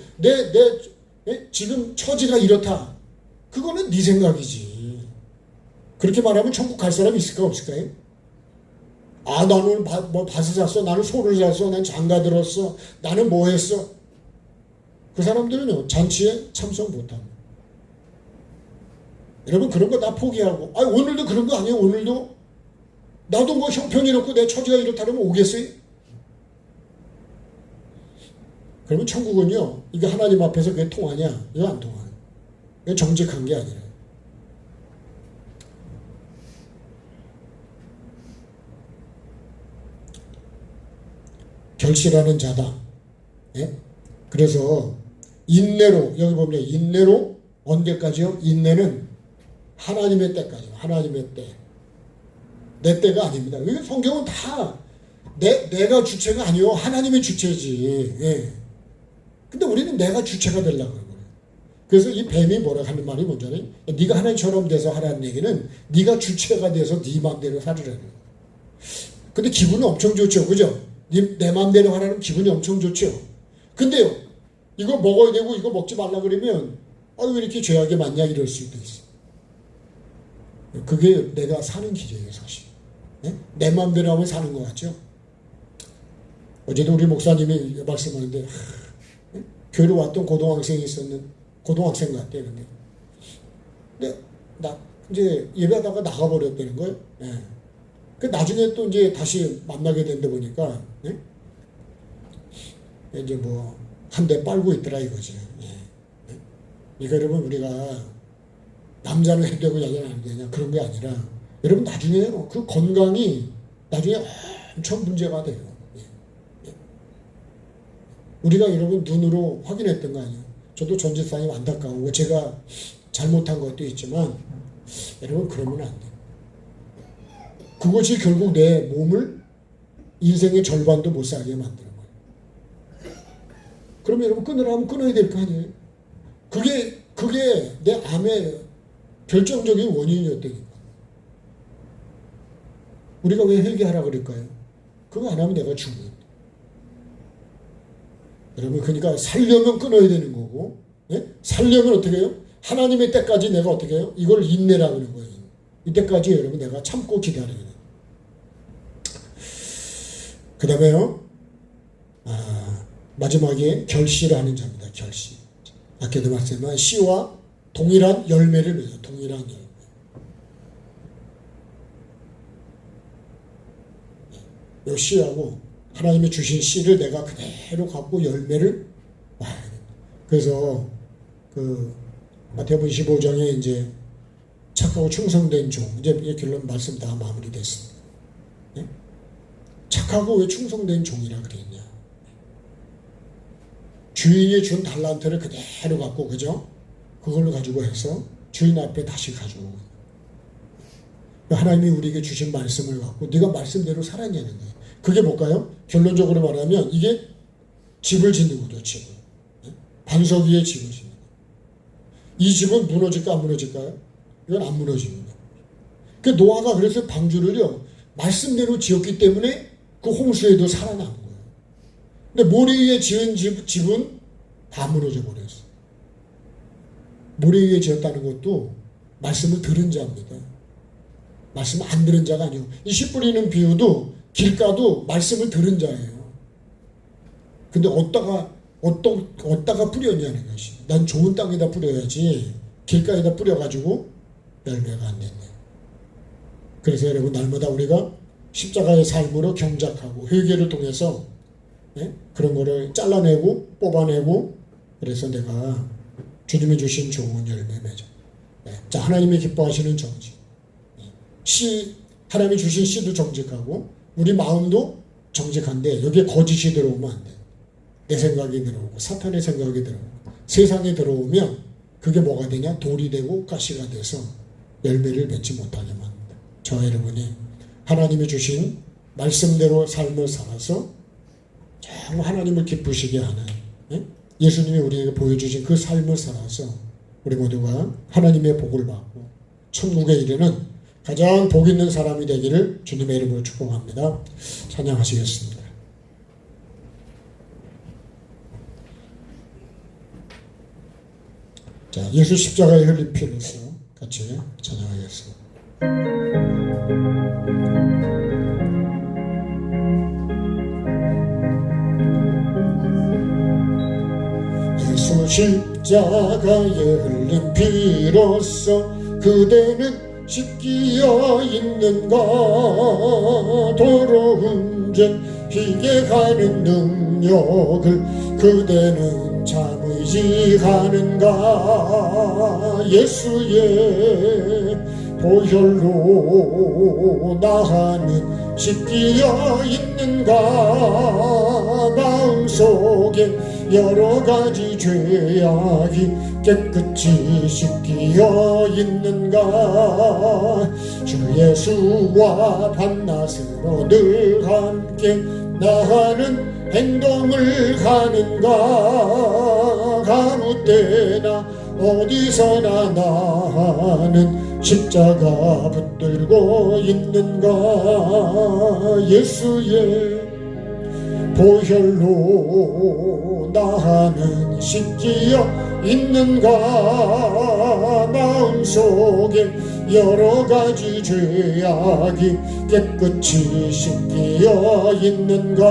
지금 처지가 이렇다. 그거는 네 생각이지. 그렇게 말하면 천국 갈 사람 있을까, 없을까요? 나는 밭을 샀어. 나는 소를 샀어. 난 장가 들었어. 나는 뭐 했어. 그 사람들은요, 잔치에 참석 못합니다. 여러분, 그런 거 다 포기하고, 오늘도 그런 거 아니에요, 오늘도? 나도 뭐 형편이 이렇고 내 처지가 이렇다면 오겠어요? 그러면 천국은요, 이게 하나님 앞에서 그게 통하냐? 이거 안 통하요. 이거 정직한 게 아니라. 결실하는 자다. 그래서 인내로, 여기 보면 인내로 언제까지요? 인내는 하나님의 때까지요. 하나님의 때. 내 때가 아닙니다. 이게 성경은 다 내가 주체가 아니요, 하나님의 주체지. 근데 우리는 내가 주체가 되려고 그래요. 그래서 이 뱀이 뭐라 하는 말이 뭔지 알아요? 네가 하나님처럼 돼서 하라는 얘기는 네가 주체가 돼서 네 마음대로 살으라는 거예요. 근데 기분은 엄청 좋죠. 그죠? 내 마음대로 하라는 기분이 엄청 좋죠. 근데요, 이거 먹어야 되고 이거 먹지 말라 그러면 왜 이렇게 죄악이 많냐 이럴 수도 있어요. 그게 내가 사는 길이에요, 사실. 네? 내 마음대로 하면 사는 것 같죠? 어제도 우리 목사님이 말씀하는데 교회로 왔던 고등학생이 고등학생 같대요. 근데 나 이제 예배하다가 나가버렸다는 거예요. 네. 그 나중에 또 이제 다시 만나게 된다 보니까 네? 이제 뭐 한 대 빨고 있더라 이거지. 네. 네? 그러니까 여러분 우리가 남자는 해도 되고 여자는 안 되냐 그런 게 아니라 여러분 나중에 그 건강이 나중에 엄청 문제가 돼요. 예. 예. 우리가 여러분 눈으로 확인했던 거 아니에요. 저도 전지사님 안타까우고 제가 잘못한 것도 있지만 여러분 그러면 안 돼요. 그것이 결국 내 몸을 인생의 절반도 못 살게 만드는 거예요. 그러면 여러분 끊으라면 끊어야 될 거 아니에요. 그게 내 암의 결정적인 원인이었다니까. 우리가 왜 회개하라 그럴까요? 그거 안 하면 내가 죽어요. 여러분 그러니까 살려면 끊어야 되는 거고, 예? 살려면 어떻게 해요? 하나님의 때까지 내가 어떻게 해요? 이걸 인내라 그러는 거예요. 이때까지 여러분 내가 참고 기다려야 돼요. 그 다음에요, 마지막에 결실하는 자입니다. 결실. 아까도 말씀한 씨와 동일한 열매를 맺어요. 동일한 열매. 이 씨하고 하나님이 주신 씨를 내가 그대로 갖고 열매를 와야 돼. 그래서 그 마태복음 25장에 이제 착하고 충성된 종, 이제 결론 말씀 다 마무리됐습니다. 네? 착하고 왜 충성된 종이라 그랬냐? 주인이 준 달란트를 그대로 갖고, 그죠? 그걸로 가지고 해서 주인 앞에 다시 가져오고. 하나님이 우리에게 주신 말씀을 갖고 네가 말씀대로 살았냐는 거예요. 그게 뭘까요? 결론적으로 말하면 이게 집을 짓는 거죠. 집을. 반석 위에 집을 짓는 거예요. 이 집은 무너질까 안 무너질까요? 이건 안 무너집니다. 그 노아가 그래서 방주를요 말씀대로 지었기 때문에 그 홍수에도 살아남은 거예요. 근데 모래 위에 지은 집은 다 무너져 버렸어요. 모래 위에 지었다는 것도 말씀을 들은 자입니다. 말씀 안 들은 자가 아니고, 이 씨 뿌리는 비유도 길가도 말씀을 들은 자예요. 근데 어디다가 뿌렸냐는 것이. 난 좋은 땅에다 뿌려야지 길가에다 뿌려가지고 열매가 안 됐네요. 그래서 여러분 날마다 우리가 십자가의 삶으로 경작하고 회개를 통해서 그런 거를 잘라내고 뽑아내고, 그래서 내가 주님이 주신 좋은 열매 맺어. 자, 하나님이 기뻐하시는 정직. 하나님이 주신 씨도 정직하고 우리 마음도 정직한데 여기에 거짓이 들어오면 안 돼. 내 생각이 들어오고 사탄의 생각이 들어오고 세상에 들어오면 그게 뭐가 되냐? 돌이 되고 가시가 돼서 열매를 맺지 못하게 만든다. 저와 여러분이 하나님이 주신 말씀대로 삶을 살아서 정말 하나님을 기쁘시게 하는 예수님이 우리에게 보여주신 그 삶을 살아서 우리 모두가 하나님의 복을 받고 천국에 이르는 가장 복 있는 사람이 되기를 주님의 이름으로 축복합니다. 찬양하시겠습니다. 자, 예수 십자가에 흘린 피로서 같이 찬양하겠습니다. 예수 십자가에 흘린 피로서 그대는 씻기어 있는가? 더러운 죄 피게 하는 능력을 그대는 참 의지하는가? 예수의 보혈로 나는 씻기어 있는가? 마음속에 여러 가지 죄악이 깨끗이 씻기어 있는가? 주 예수와 밤낮으로 늘 함께 나가는 행동을 하는가? 아무 때나 어디서나 나는 십자가 붙들고 있는가. 예수의 보혈로 나는 씻기어 있는가. 마음속에 여러 가지 죄악이 깨끗이 씻기어 있는가.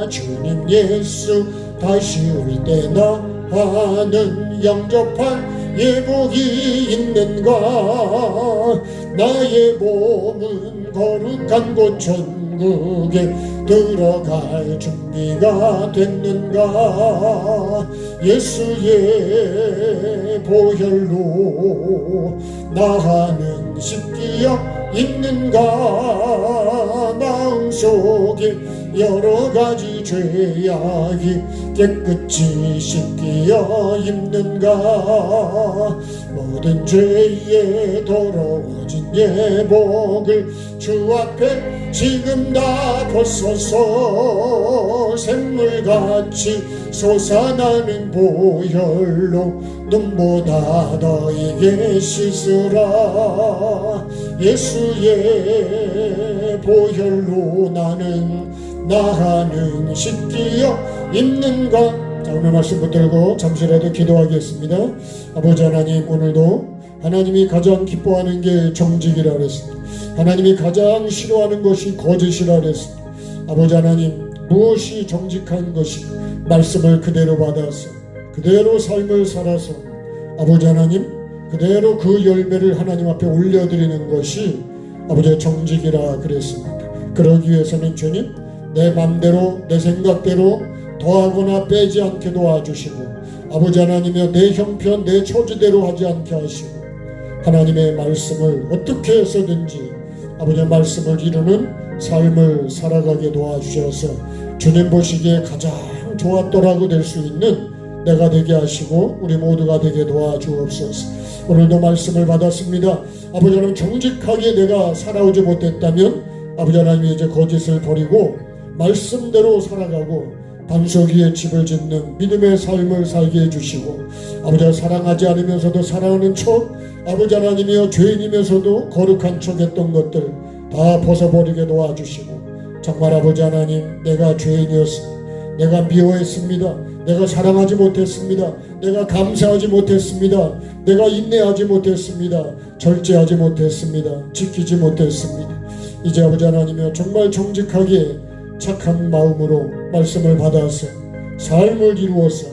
주님 예수 다시 올 때 나는 영접할 예복이 있는가. 나의 몸은 거룩한 곳 천국에 들어갈 준비가 됐는가. 예수의 보혈로 나는 씻기어 있는가. 마음속에 여러 가지 죄악이 깨끗이 씻기어 있는가. 모든 죄에 더러워진 예복을 주 앞에 지금 다 벗어서 샘물같이 솟아나는 보혈로 눈보다 너에게 씻으라. 예수의 보혈로 나는 씻기어 있는가. 자, 오늘 말씀 붙들고 잠시라도 기도하겠습니다. 아버지 하나님, 오늘도 하나님이 가장 기뻐하는 게 정직이라 그랬습니다. 하나님이 가장 싫어하는 것이 거짓이라 그랬습니다. 아버지 하나님, 무엇이 정직한 것이 말씀을 그대로 받아서 그대로 삶을 살아서 아버지 하나님 그대로 그 열매를 하나님 앞에 올려드리는 것이 아버지의 정직이라 그랬습니다. 그러기 위해서는 주님, 내 맘대로 내 생각대로 더하거나 빼지 않게 도와주시고 아버지 하나님이여 내 형편 내 처지대로 하지 않게 하시고 하나님의 말씀을 어떻게 해서든지 아버지의 말씀을 이루는 삶을 살아가게 도와주셔서 주님 보시기에 가장 좋았더라고 될 수 있는 내가 되게 하시고 우리 모두가 되게 도와주옵소서. 오늘도 말씀을 받았습니다. 아버지 하나님, 정직하게 내가 살아오지 못했다면 아버지 하나님 이제 거짓을 버리고 말씀대로 살아가고 반석 위에 집을 짓는 믿음의 삶을 살게 해주시고 아버지가 사랑하지 않으면서도 사랑하는 척 아버지 하나님이여 죄인이면서도 거룩한 척 했던 것들 다 벗어버리게 도와주시고 정말 아버지 하나님, 내가 죄인이었습니다. 내가 미워했습니다. 내가 사랑하지 못했습니다. 내가 감사하지 못했습니다. 내가 인내하지 못했습니다. 절제하지 못했습니다. 지키지 못했습니다. 이제 아버지 하나님이여 정말 정직하게 착한 마음으로 말씀을 받아서 삶을 이루어서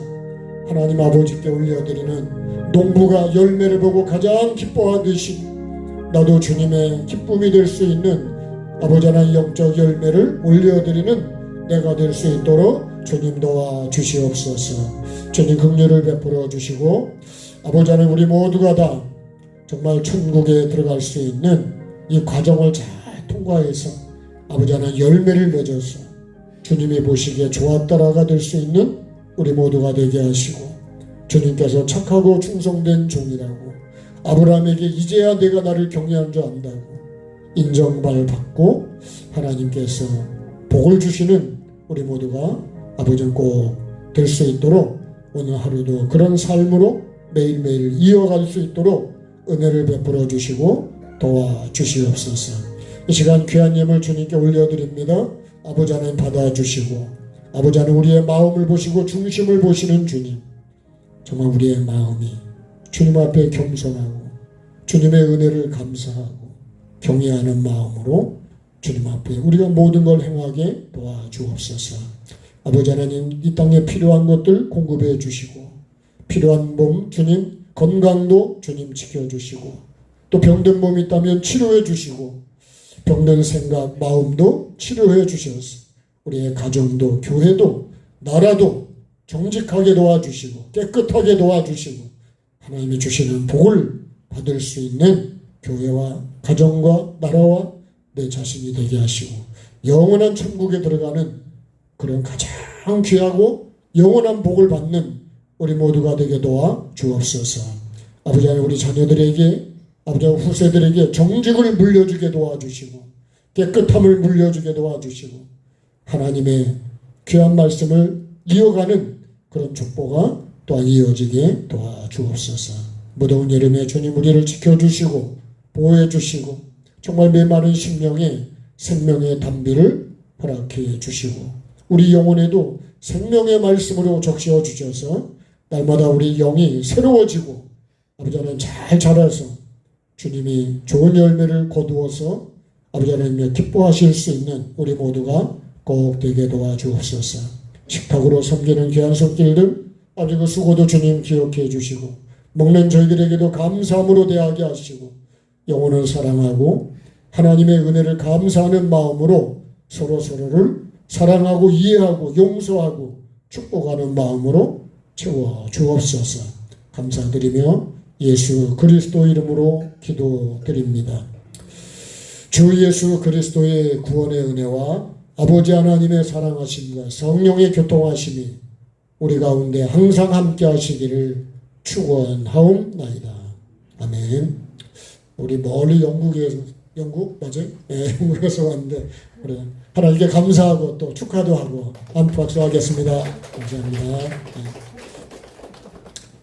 하나님 아버지께 올려드리는 농부가 열매를 보고 가장 기뻐하듯이 나도 주님의 기쁨이 될 수 있는 아버지 하나님 영적 열매를 올려드리는 내가 될 수 있도록 주님 도와주시옵소서. 주님 긍휼을 베풀어 주시고 아버지 하나님 우리 모두가 다 정말 천국에 들어갈 수 있는 이 과정을 잘 통과해서 아버지 하나님 열매를 맺어서 주님이 보시기에 좋았더라가 될 수 있는 우리 모두가 되게 하시고 주님께서 착하고 충성된 종이라고 아브라함에게 이제야 내가 나를 경외한 줄 안다고 인정을 받고 하나님께서 복을 주시는 우리 모두가 아버지는 꼭 될 수 있도록 오늘 하루도 그런 삶으로 매일매일 이어갈 수 있도록 은혜를 베풀어 주시고 도와주시옵소서. 이 시간 귀한 예물 주님께 올려드립니다. 아버지 하나님 받아주시고 아버지 하나님 우리의 마음을 보시고 중심을 보시는 주님, 정말 우리의 마음이 주님 앞에 겸손하고 주님의 은혜를 감사하고 경외하는 마음으로 주님 앞에 우리가 모든 걸 행하게 도와주옵소서. 아버지 하나님 이 땅에 필요한 것들 공급해 주시고 필요한 몸 주님 건강도 주님 지켜주시고 또 병든 몸이 있다면 치료해 주시고 병든 생각 마음도 치료해 주셔서 우리의 가정도 교회도 나라도 정직하게 도와주시고 깨끗하게 도와주시고 하나님이 주시는 복을 받을 수 있는 교회와 가정과 나라와 내 자신이 되게 하시고 영원한 천국에 들어가는 그런 가장 귀하고 영원한 복을 받는 우리 모두가 되게 도와 주옵소서. 아버지 하나님 우리 자녀들에게 아버지 하나님 후세들에게 정직을 물려주게 도와주시고 깨끗함을 물려주게 도와주시고 하나님의 귀한 말씀을 이어가는 그런 축복가 또한 이어지게 도와주옵소서. 무더운 여름에 주님 우리를 지켜주시고 보호해주시고 정말 메마른 심령에 생명의 담비를 허락해 주시고 우리 영혼에도 생명의 말씀으로 적셔 주셔서 날마다 우리 영이 새로워지고 아버지 하나님 잘 자라서 주님이 좋은 열매를 거두어서 아버지 하나님의 기뻐하실 수 있는 우리 모두가 꼭 되게 도와주옵소서. 식탁으로 섬기는 귀한 손길들 아버지 그 수고도 주님 기억해 주시고 먹는 저희들에게도 감사함으로 대하게 하시고 영혼을 사랑하고 하나님의 은혜를 감사하는 마음으로 서로서로를 사랑하고 이해하고 용서하고 축복하는 마음으로 채워 주옵소서. 감사드리며 예수 그리스도 이름으로 기도드립니다. 주 예수 그리스도의 구원의 은혜와 아버지 하나님의 사랑하심과 성령의 교통하심이 우리 가운데 항상 함께 하시기를 축원하옵나이다. 아멘. 우리 멀리 영국 맞아요? 네, 영국에서 왔는데 우리 하나님께 감사하고 또 축하도 하고 한 박수 하겠습니다. 감사합니다. 네.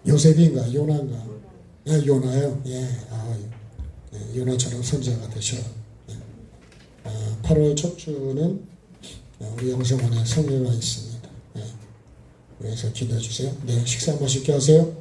요셉인가 요나인가? 네, 요나요. 예, 네, 요나처럼 선지자가 되셔. 네. 8월 첫 주는 우리 영성원에 성회가 있습니다. 네. 그래서 기도해 주세요. 네, 식사 맛있게 하세요.